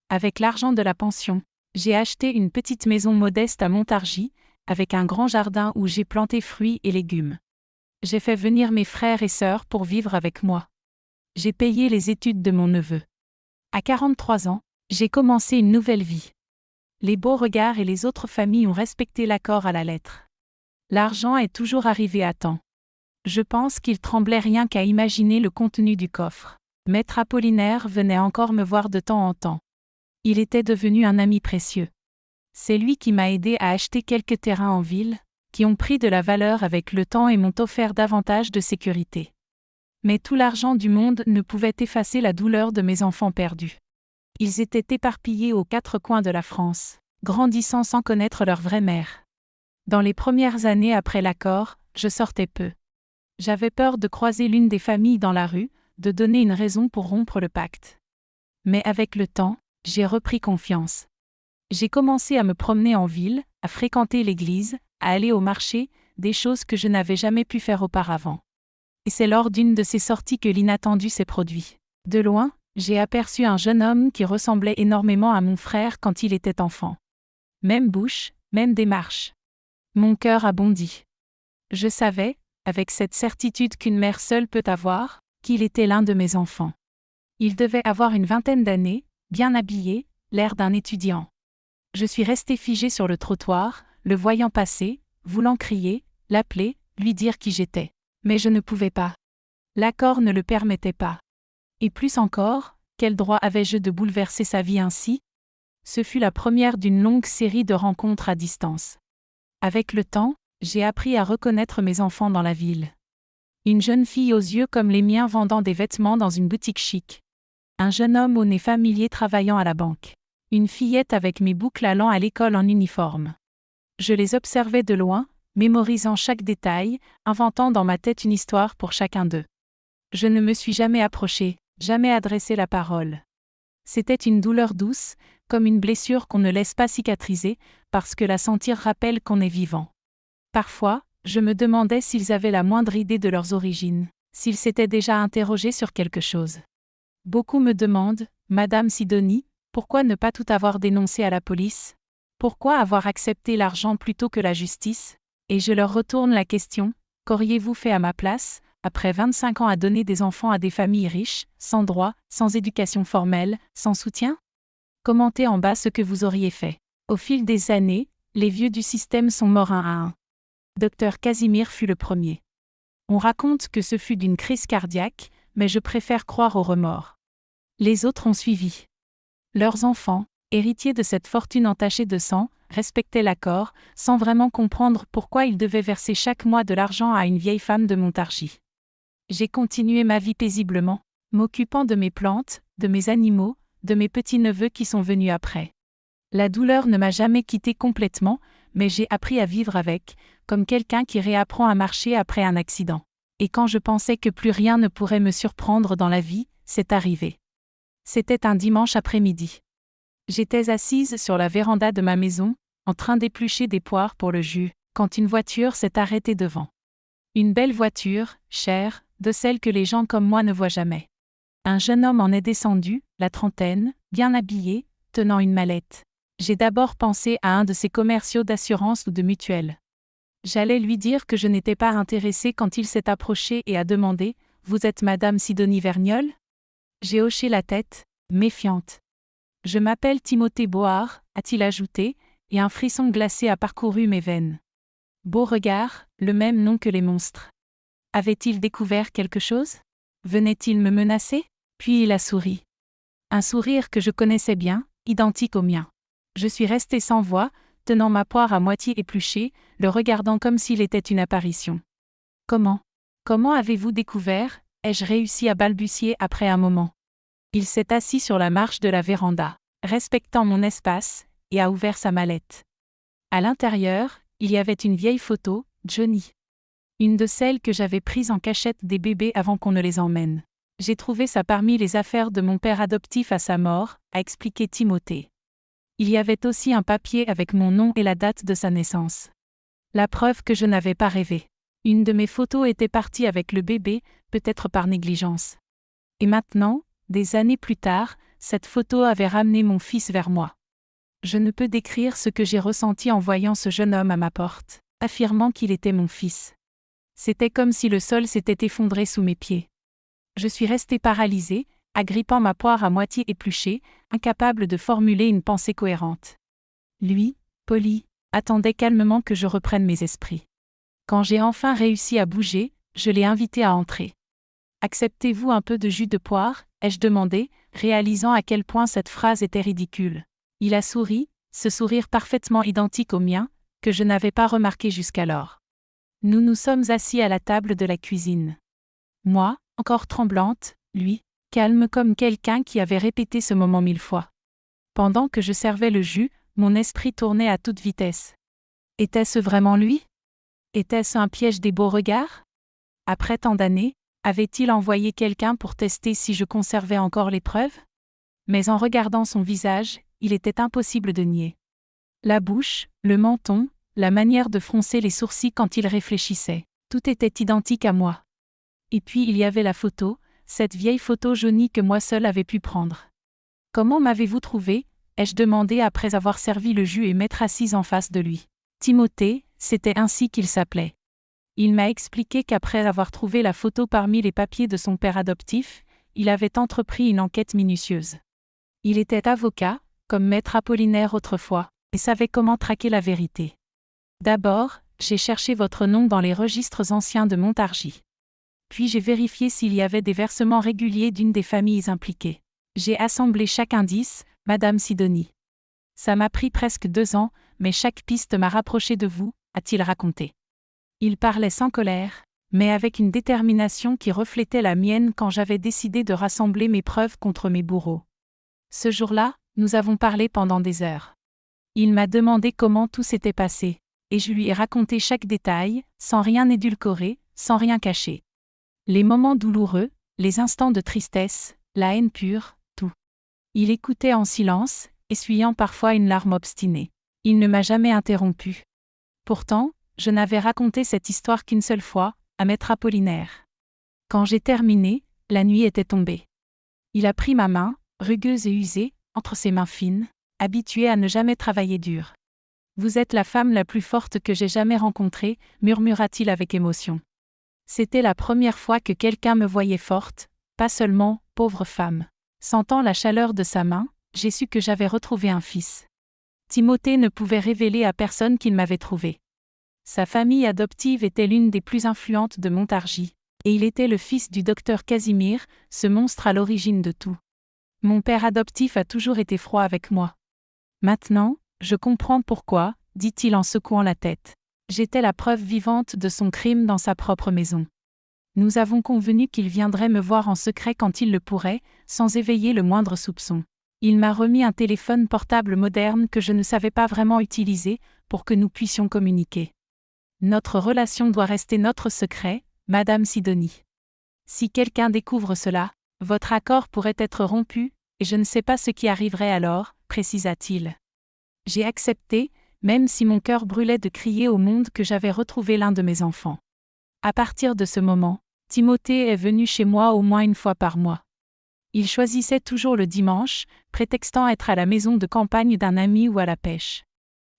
Avec l'argent de la pension, j'ai acheté une petite maison modeste à Montargis, avec un grand jardin où j'ai planté fruits et légumes. J'ai fait venir mes frères et sœurs pour vivre avec moi. J'ai payé les études de mon neveu. À 43 ans, j'ai commencé une nouvelle vie. Les Beauregard et les autres familles ont respecté l'accord à la lettre. L'argent est toujours arrivé à temps. Je pense qu'ils tremblaient rien qu'à imaginer le contenu du coffre. Maître Apollinaire venait encore me voir de temps en temps. Il était devenu un ami précieux. C'est lui qui m'a aidé à acheter quelques terrains en ville, qui ont pris de la valeur avec le temps et m'ont offert davantage de sécurité. Mais tout l'argent du monde ne pouvait effacer la douleur de mes enfants perdus. Ils étaient éparpillés aux 4 coins de la France, grandissant sans connaître leur vraie mère. Dans les premières années après l'accord, je sortais peu. J'avais peur de croiser l'une des familles dans la rue, de donner une raison pour rompre le pacte. Mais avec le temps, j'ai repris confiance. J'ai commencé à me promener en ville, à fréquenter l'église, à aller au marché, des choses que je n'avais jamais pu faire auparavant. Et c'est lors d'une de ces sorties que l'inattendu s'est produit. De loin, j'ai aperçu un jeune homme qui ressemblait énormément à mon frère quand il était enfant. Même bouche, même démarche. Mon cœur a bondi. Je savais, avec cette certitude qu'une mère seule peut avoir, qu'il était l'un de mes enfants. Il devait avoir une vingtaine d'années, bien habillé, l'air d'un étudiant. Je suis restée figée sur le trottoir, le voyant passer, voulant crier, l'appeler, lui dire qui j'étais. Mais je ne pouvais pas. L'accord ne le permettait pas. Et plus encore, quel droit avais-je de bouleverser sa vie ainsi ? Ce fut la première d'une longue série de rencontres à distance. Avec le temps, j'ai appris à reconnaître mes enfants dans la ville. Une jeune fille aux yeux comme les miens vendant des vêtements dans une boutique chic. Un jeune homme au nez familier travaillant à la banque. Une fillette avec mes boucles allant à l'école en uniforme. Je les observais de loin, mémorisant chaque détail, inventant dans ma tête une histoire pour chacun d'eux. Je ne me suis jamais approchée, jamais adressé la parole. C'était une douleur douce, comme une blessure qu'on ne laisse pas cicatriser, parce que la sentir rappelle qu'on est vivant. Parfois, je me demandais s'ils avaient la moindre idée de leurs origines, s'ils s'étaient déjà interrogés sur quelque chose. Beaucoup me demandent, Madame Sidonie, pourquoi ne pas tout avoir dénoncé à la police ? Pourquoi avoir accepté l'argent plutôt que la justice ? Et je leur retourne la question, qu'auriez-vous fait à ma place, après 25 ans à donner des enfants à des familles riches, sans droit, sans éducation formelle, sans soutien ? Commentez en bas ce que vous auriez fait. Au fil des années, les vieux du système sont morts un à un. Dr Casimir fut le premier. On raconte que ce fut d'une crise cardiaque, mais je préfère croire au remords. Les autres ont suivi. Leurs enfants, héritiers de cette fortune entachée de sang, respectaient l'accord, sans vraiment comprendre pourquoi ils devaient verser chaque mois de l'argent à une vieille femme de Montargis. J'ai continué ma vie paisiblement, m'occupant de mes plantes, de mes animaux, de mes petits-neveux qui sont venus après. La douleur ne m'a jamais quitté complètement, mais j'ai appris à vivre avec, comme quelqu'un qui réapprend à marcher après un accident. Et quand je pensais que plus rien ne pourrait me surprendre dans la vie, c'est arrivé. C'était un dimanche après-midi. J'étais assise sur la véranda de ma maison, en train d'éplucher des poires pour le jus, quand une voiture s'est arrêtée devant. Une belle voiture, chère, de celles que les gens comme moi ne voient jamais. Un jeune homme en est descendu, la trentaine, bien habillé, tenant une mallette. J'ai d'abord pensé à un de ces commerciaux d'assurance ou de mutuelle. J'allais lui dire que je n'étais pas intéressée quand il s'est approché et a demandé « Vous êtes Madame Sidonie Vergnol ?» J'ai hoché la tête, méfiante. « Je m'appelle Timothée Bohard », a-t-il ajouté, et un frisson glacé a parcouru mes veines. Beauregard, le même nom que les monstres. Avait-il découvert quelque chose? Venait-il me menacer? Puis il a souri. Un sourire que je connaissais bien, identique au mien. Je suis restée sans voix, tenant ma poire à moitié épluchée, le regardant comme s'il était une apparition. « Comment avez-vous découvert ?» ai-je réussi à balbutier après un moment. Il s'est assis sur la marche de la véranda, respectant mon espace, et a ouvert sa mallette. À l'intérieur, il y avait une vieille photo, Johnny. Une de celles que j'avais prises en cachette des bébés avant qu'on ne les emmène. J'ai trouvé ça parmi les affaires de mon père adoptif à sa mort, a expliqué Timothée. Il y avait aussi un papier avec mon nom et la date de sa naissance. La preuve que je n'avais pas rêvé. Une de mes photos était partie avec le bébé, peut-être par négligence. Et maintenant, des années plus tard, cette photo avait ramené mon fils vers moi. Je ne peux décrire ce que j'ai ressenti en voyant ce jeune homme à ma porte, affirmant qu'il était mon fils. C'était comme si le sol s'était effondré sous mes pieds. Je suis restée paralysée, agrippant ma poire à moitié épluchée, incapable de formuler une pensée cohérente. Lui, poli, attendait calmement que je reprenne mes esprits. Quand j'ai enfin réussi à bouger, je l'ai invité à entrer. « Acceptez-vous un peu de jus de poire ?» ai-je demandé, réalisant à quel point cette phrase était ridicule. Il a souri, ce sourire parfaitement identique au mien, que je n'avais pas remarqué jusqu'alors. Nous nous sommes assis à la table de la cuisine. Moi, encore tremblante, lui, calme comme quelqu'un qui avait répété ce moment 1000 fois. Pendant que je servais le jus, mon esprit tournait à toute vitesse. Était-ce vraiment lui? Était-ce un piège des Beauregard? Après tant d'années, avait-il envoyé quelqu'un pour tester si je conservais encore les preuves? Mais en regardant son visage, il était impossible de nier. La bouche, le menton, la manière de froncer les sourcils quand il réfléchissait, tout était identique à moi. Et puis il y avait la photo, cette vieille photo jaunie que moi seule avais pu prendre. « Comment m'avez-vous trouvé ?» ai-je demandé après avoir servi le jus et m'être assise en face de lui. Timothée, c'était ainsi qu'il s'appelait. Il m'a expliqué qu'après avoir trouvé la photo parmi les papiers de son père adoptif, il avait entrepris une enquête minutieuse. Il était avocat, comme maître Apollinaire autrefois, et savait comment traquer la vérité. D'abord, j'ai cherché votre nom dans les registres anciens de Montargis. Puis j'ai vérifié s'il y avait des versements réguliers d'une des familles impliquées. J'ai assemblé chaque indice, Madame Sidonie. Ça m'a pris presque 2 ans, mais chaque piste m'a rapproché de vous, a-t-il raconté. Il parlait sans colère, mais avec une détermination qui reflétait la mienne quand j'avais décidé de rassembler mes preuves contre mes bourreaux. Ce jour-là, nous avons parlé pendant des heures. Il m'a demandé comment tout s'était passé, et je lui ai raconté chaque détail, sans rien édulcorer, sans rien cacher. Les moments douloureux, les instants de tristesse, la haine pure, tout. Il écoutait en silence, essuyant parfois une larme obstinée. Il ne m'a jamais interrompu. Pourtant, je n'avais raconté cette histoire qu'une seule fois, à maître Apollinaire. Quand j'ai terminé, la nuit était tombée. Il a pris ma main, rugueuse et usée, entre ses mains fines, habituée à ne jamais travailler dur. « Vous êtes la femme la plus forte que j'ai jamais rencontrée », murmura-t-il avec émotion. C'était la première fois que quelqu'un me voyait forte, pas seulement « pauvre femme ». Sentant la chaleur de sa main, j'ai su que j'avais retrouvé un fils. Timothée ne pouvait révéler à personne qu'il m'avait trouvé. Sa famille adoptive était l'une des plus influentes de Montargis, et il était le fils du docteur Casimir, ce monstre à l'origine de tout. Mon père adoptif a toujours été froid avec moi. Maintenant, je comprends pourquoi, dit-il en secouant la tête. J'étais la preuve vivante de son crime dans sa propre maison. Nous avons convenu qu'il viendrait me voir en secret quand il le pourrait, sans éveiller le moindre soupçon. Il m'a remis un téléphone portable moderne que je ne savais pas vraiment utiliser pour que nous puissions communiquer. Notre relation doit rester notre secret, Madame Sidonie. Si quelqu'un découvre cela, votre accord pourrait être rompu, et je ne sais pas ce qui arriverait alors, précisa-t-il. J'ai accepté, même si mon cœur brûlait de crier au monde que j'avais retrouvé l'un de mes enfants. À partir de ce moment, Timothée est venu chez moi au moins une fois par mois. Il choisissait toujours le dimanche, prétextant être à la maison de campagne d'un ami ou à la pêche.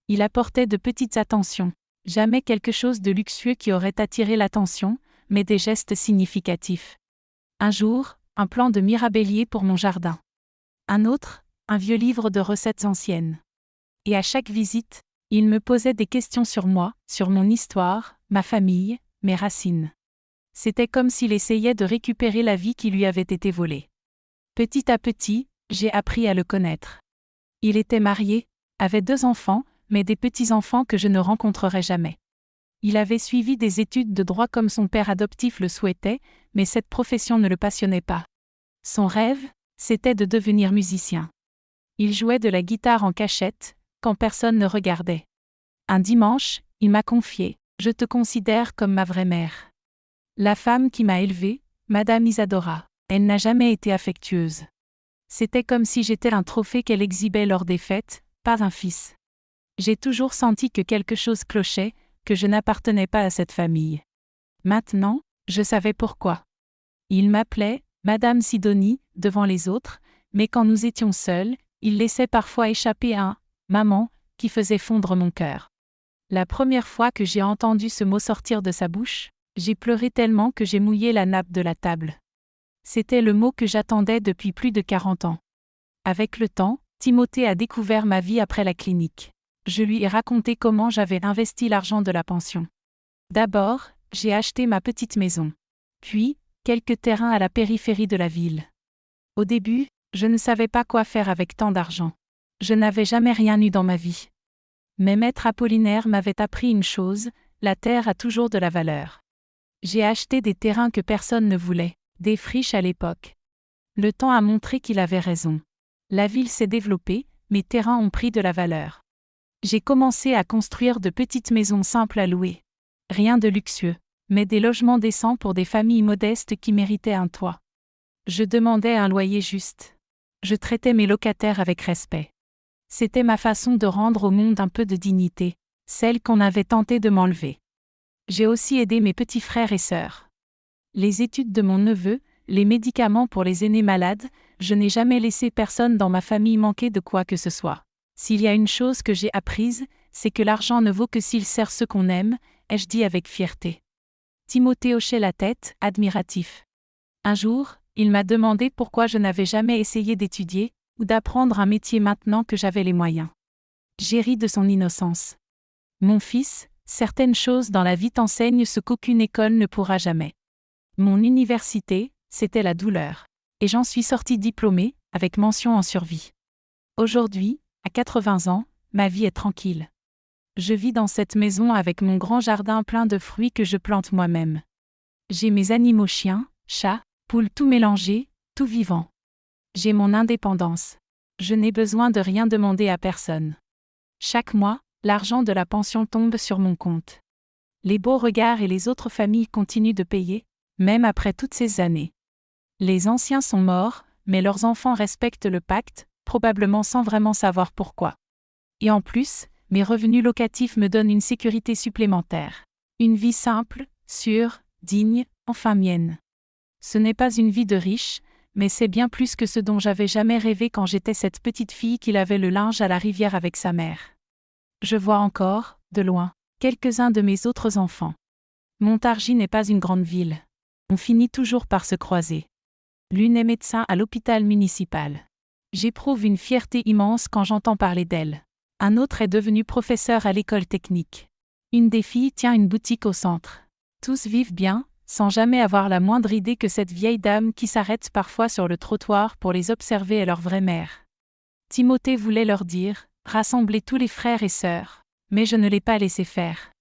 Il apportait de petites attentions, jamais quelque chose de luxueux qui aurait attiré l'attention, mais des gestes significatifs. Un jour, un plan de mirabellier pour mon jardin. Un autre, un vieux livre de recettes anciennes. Et à chaque visite, il me posait des questions sur moi, sur mon histoire, ma famille, mes racines. C'était comme s'il essayait de récupérer la vie qui lui avait été volée. Petit à petit, j'ai appris à le connaître. Il était marié, avait 2 enfants, mais des petits-enfants que je ne rencontrerai jamais. Il avait suivi des études de droit comme son père adoptif le souhaitait, mais cette profession ne le passionnait pas. Son rêve, c'était de devenir musicien. Il jouait de la guitare en cachette, quand personne ne regardait. Un dimanche, il m'a confié « Je te considère comme ma vraie mère. La femme qui m'a élevée, Madame Isadora, elle n'a jamais été affectueuse. C'était comme si j'étais un trophée qu'elle exhibait lors des fêtes, pas un fils. J'ai toujours senti que quelque chose clochait, que je n'appartenais pas à cette famille. Maintenant, je savais pourquoi. Il m'appelait Madame Sidonie devant les autres, mais quand nous étions seuls, il laissait parfois échapper un « maman » qui faisait fondre mon cœur. La première fois que j'ai entendu ce mot sortir de sa bouche, j'ai pleuré tellement que j'ai mouillé la nappe de la table. C'était le mot que j'attendais depuis plus de 40 ans. Avec le temps, Timothée a découvert ma vie après la clinique. Je lui ai raconté comment j'avais investi l'argent de la pension. D'abord, j'ai acheté ma petite maison. Puis, quelques terrains à la périphérie de la ville. Au début, je ne savais pas quoi faire avec tant d'argent. Je n'avais jamais rien eu dans ma vie. Mais Maître Apollinaire m'avait appris une chose, la terre a toujours de la valeur. J'ai acheté des terrains que personne ne voulait, des friches à l'époque. Le temps a montré qu'il avait raison. La ville s'est développée, mes terrains ont pris de la valeur. J'ai commencé à construire de petites maisons simples à louer. Rien de luxueux, mais des logements décents pour des familles modestes qui méritaient un toit. Je demandais un loyer juste. Je traitais mes locataires avec respect. C'était ma façon de rendre au monde un peu de dignité, celle qu'on avait tenté de m'enlever. J'ai aussi aidé mes petits frères et sœurs. Les études de mon neveu, les médicaments pour les aînés malades, je n'ai jamais laissé personne dans ma famille manquer de quoi que ce soit. S'il y a une chose que j'ai apprise, c'est que l'argent ne vaut que s'il sert ceux qu'on aime, ai-je dit avec fierté. Timothée hochait la tête, admiratif. Un jour, il m'a demandé pourquoi je n'avais jamais essayé d'étudier, ou d'apprendre un métier maintenant que j'avais les moyens. J'ai ri de son innocence. Mon fils, certaines choses dans la vie t'enseignent ce qu'aucune école ne pourra jamais. Mon université, c'était la douleur. Et j'en suis sorti diplômé, avec mention en survie. Aujourd'hui, à 80 ans, ma vie est tranquille. Je vis dans cette maison avec mon grand jardin plein de fruits que je plante moi-même. J'ai mes animaux chiens, chats, poules tout mélangés, tout vivant. J'ai mon indépendance. Je n'ai besoin de rien demander à personne. Chaque mois, l'argent de la pension tombe sur mon compte. Les beaux regards et les autres familles continuent de payer, même après toutes ces années. Les anciens sont morts, mais leurs enfants respectent le pacte, probablement sans vraiment savoir pourquoi. Et en plus, mes revenus locatifs me donnent une sécurité supplémentaire. Une vie simple, sûre, digne, enfin mienne. Ce n'est pas une vie de riche, mais c'est bien plus que ce dont j'avais jamais rêvé quand j'étais cette petite fille qui lavait le linge à la rivière avec sa mère. Je vois encore, de loin, quelques-uns de mes autres enfants. Montargis n'est pas une grande ville. On finit toujours par se croiser. L'une est médecin à l'hôpital municipal. J'éprouve une fierté immense quand j'entends parler d'elle. Un autre est devenu professeur à l'école technique. Une des filles tient une boutique au centre. Tous vivent bien, sans jamais avoir la moindre idée que cette vieille dame qui s'arrête parfois sur le trottoir pour les observer est leur vraie mère. Timothée voulait leur dire, rassembler tous les frères et sœurs, mais je ne l'ai pas laissé faire.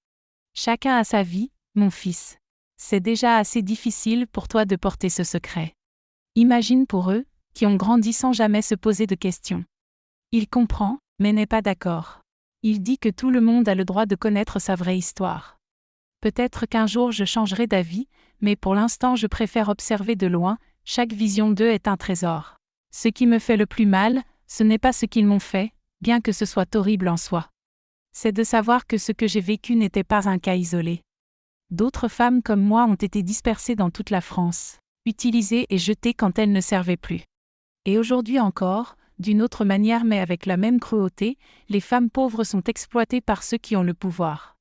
Chacun a sa vie, mon fils. C'est déjà assez difficile pour toi de porter ce secret. Imagine pour eux, qui ont grandi sans jamais se poser de questions. Il comprend, mais n'est pas d'accord. Il dit que tout le monde a le droit de connaître sa vraie histoire. Peut-être qu'un jour je changerai d'avis, mais pour l'instant je préfère observer de loin, chaque vision d'eux est un trésor. Ce qui me fait le plus mal, ce n'est pas ce qu'ils m'ont fait, bien que ce soit horrible en soi. C'est de savoir que ce que j'ai vécu n'était pas un cas isolé. D'autres femmes comme moi ont été dispersées dans toute la France, utilisées et jetées quand elles ne servaient plus. Et aujourd'hui encore, d'une autre manière mais avec la même cruauté, les femmes pauvres sont exploitées par ceux qui ont le pouvoir.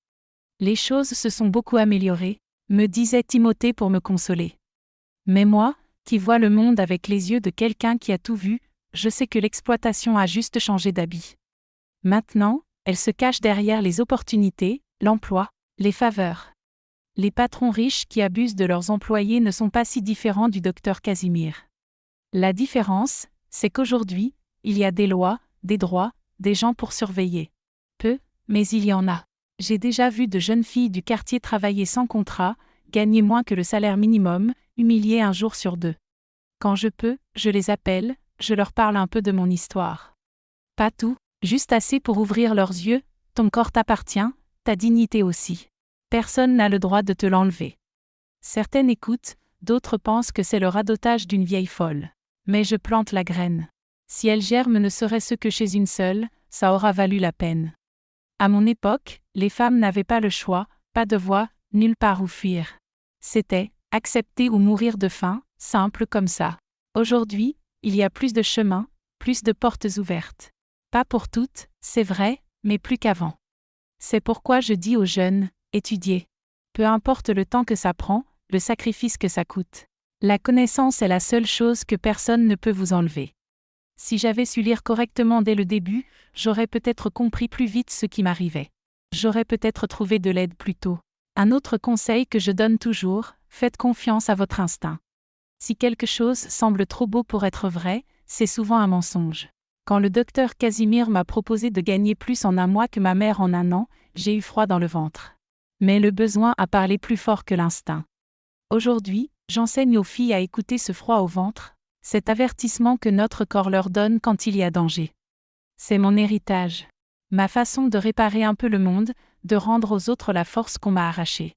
Les choses se sont beaucoup améliorées, me disait Timothée pour me consoler. Mais moi, qui vois le monde avec les yeux de quelqu'un qui a tout vu, je sais que l'exploitation a juste changé d'habit. Maintenant, elle se cache derrière les opportunités, l'emploi, les faveurs. Les patrons riches qui abusent de leurs employés ne sont pas si différents du docteur Casimir. La différence, c'est qu'aujourd'hui, il y a des lois, des droits, des gens pour surveiller. Peu, mais il y en a. J'ai déjà vu de jeunes filles du quartier travailler sans contrat, gagner moins que le salaire minimum, humiliées un jour sur deux. Quand je peux, je les appelle, je leur parle un peu de mon histoire. Pas tout, juste assez pour ouvrir leurs yeux, ton corps t'appartient, ta dignité aussi. Personne n'a le droit de te l'enlever. Certaines écoutent, d'autres pensent que c'est le radotage d'une vieille folle. Mais je plante la graine. Si elle germe ne serait-ce que chez une seule, ça aura valu la peine. À mon époque, les femmes n'avaient pas le choix, pas de voix, nulle part où fuir. C'était accepter ou mourir de faim, simple comme ça. Aujourd'hui, il y a plus de chemins, plus de portes ouvertes. Pas pour toutes, c'est vrai, mais plus qu'avant. C'est pourquoi je dis aux jeunes, étudiez. Peu importe le temps que ça prend, le sacrifice que ça coûte. La connaissance est la seule chose que personne ne peut vous enlever. Si j'avais su lire correctement dès le début, j'aurais peut-être compris plus vite ce qui m'arrivait. J'aurais peut-être trouvé de l'aide plus tôt. Un autre conseil que je donne toujours, faites confiance à votre instinct. Si quelque chose semble trop beau pour être vrai, c'est souvent un mensonge. Quand le docteur Casimir m'a proposé de gagner plus en un mois que ma mère en un an, j'ai eu froid dans le ventre. Mais le besoin a parlé plus fort que l'instinct. Aujourd'hui, j'enseigne aux filles à écouter ce froid au ventre, cet avertissement que notre corps leur donne quand il y a danger. C'est mon héritage. Ma façon de réparer un peu le monde, de rendre aux autres la force qu'on m'a arrachée.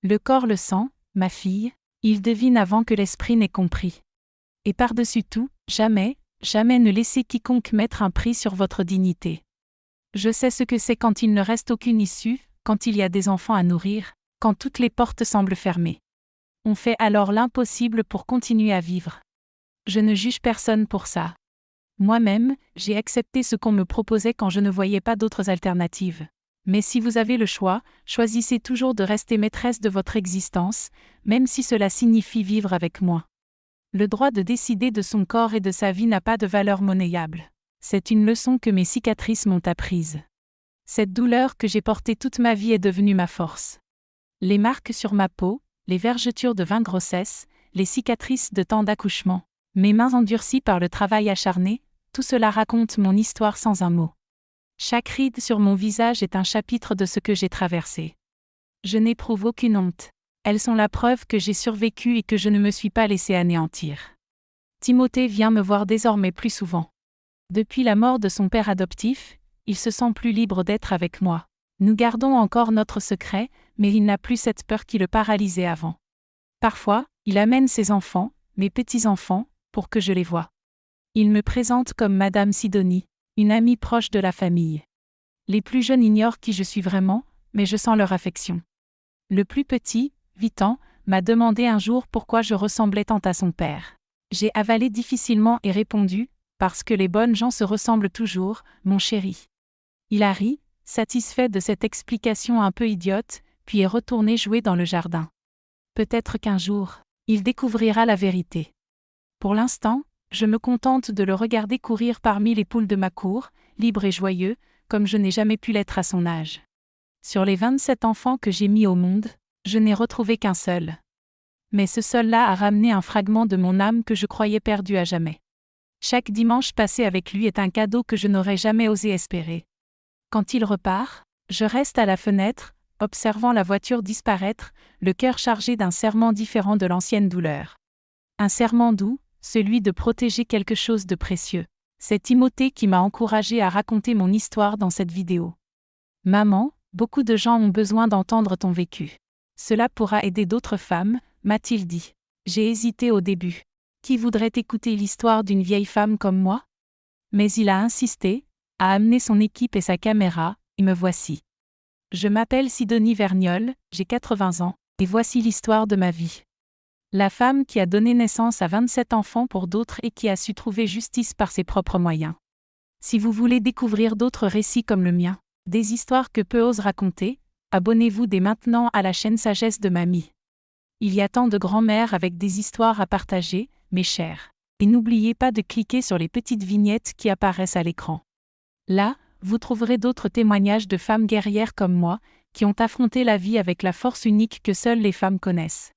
Le corps le sent, ma fille, il devine avant que l'esprit n'ait compris. Et par-dessus tout, jamais, jamais ne laissez quiconque mettre un prix sur votre dignité. Je sais ce que c'est quand il ne reste aucune issue, quand il y a des enfants à nourrir, quand toutes les portes semblent fermées. On fait alors l'impossible pour continuer à vivre. Je ne juge personne pour ça. Moi-même, j'ai accepté ce qu'on me proposait quand je ne voyais pas d'autres alternatives. Mais si vous avez le choix, choisissez toujours de rester maîtresse de votre existence, même si cela signifie vivre avec moi. Le droit de décider de son corps et de sa vie n'a pas de valeur monnayable. C'est une leçon que mes cicatrices m'ont apprise. Cette douleur que j'ai portée toute ma vie est devenue ma force. Les marques sur ma peau, les vergetures de 20 grossesses, les cicatrices de tant d'accouchements, mes mains endurcies par le travail acharné, tout cela raconte mon histoire sans un mot. Chaque ride sur mon visage est un chapitre de ce que j'ai traversé. Je n'éprouve aucune honte. Elles sont la preuve que j'ai survécu et que je ne me suis pas laissé anéantir. Timothée vient me voir désormais plus souvent. Depuis la mort de son père adoptif, il se sent plus libre d'être avec moi. Nous gardons encore notre secret, mais il n'a plus cette peur qui le paralysait avant. Parfois, il amène ses enfants, mes petits-enfants, pour que je les voie. Il me présente comme Madame Sidonie, une amie proche de la famille. Les plus jeunes ignorent qui je suis vraiment, mais je sens leur affection. Le plus petit, 8 ans, m'a demandé un jour pourquoi je ressemblais tant à son père. J'ai avalé difficilement et répondu, parce que les bonnes gens se ressemblent toujours, mon chéri. Il a ri, satisfait de cette explication un peu idiote, puis est retourné jouer dans le jardin. Peut-être qu'un jour, il découvrira la vérité. Pour l'instant, je me contente de le regarder courir parmi les poules de ma cour, libre et joyeux, comme je n'ai jamais pu l'être à son âge. Sur les 27 enfants que j'ai mis au monde, je n'ai retrouvé qu'un seul. Mais ce seul-là a ramené un fragment de mon âme que je croyais perdu à jamais. Chaque dimanche passé avec lui est un cadeau que je n'aurais jamais osé espérer. Quand il repart, je reste à la fenêtre, observant la voiture disparaître, le cœur chargé d'un serment différent de l'ancienne douleur. Un serment doux, celui de protéger quelque chose de précieux. C'est Timothée qui m'a encouragé à raconter mon histoire dans cette vidéo. Maman, beaucoup de gens ont besoin d'entendre ton vécu. Cela pourra aider d'autres femmes, m'a-t-il dit. J'ai hésité au début. Qui voudrait écouter l'histoire d'une vieille femme comme moi? Mais il a insisté, a amené son équipe et sa caméra, et me voici. Je m'appelle Sidonie Vergnol, j'ai 80 ans, et voici l'histoire de ma vie. La femme qui a donné naissance à 27 enfants pour d'autres et qui a su trouver justice par ses propres moyens. Si vous voulez découvrir d'autres récits comme le mien, des histoires que peu osent raconter, abonnez-vous dès maintenant à la chaîne Sagesse de Mamie. Il y a tant de grand-mères avec des histoires à partager, mes chers. Et n'oubliez pas de cliquer sur les petites vignettes qui apparaissent à l'écran. Là, vous trouverez d'autres témoignages de femmes guerrières comme moi, qui ont affronté la vie avec la force unique que seules les femmes connaissent.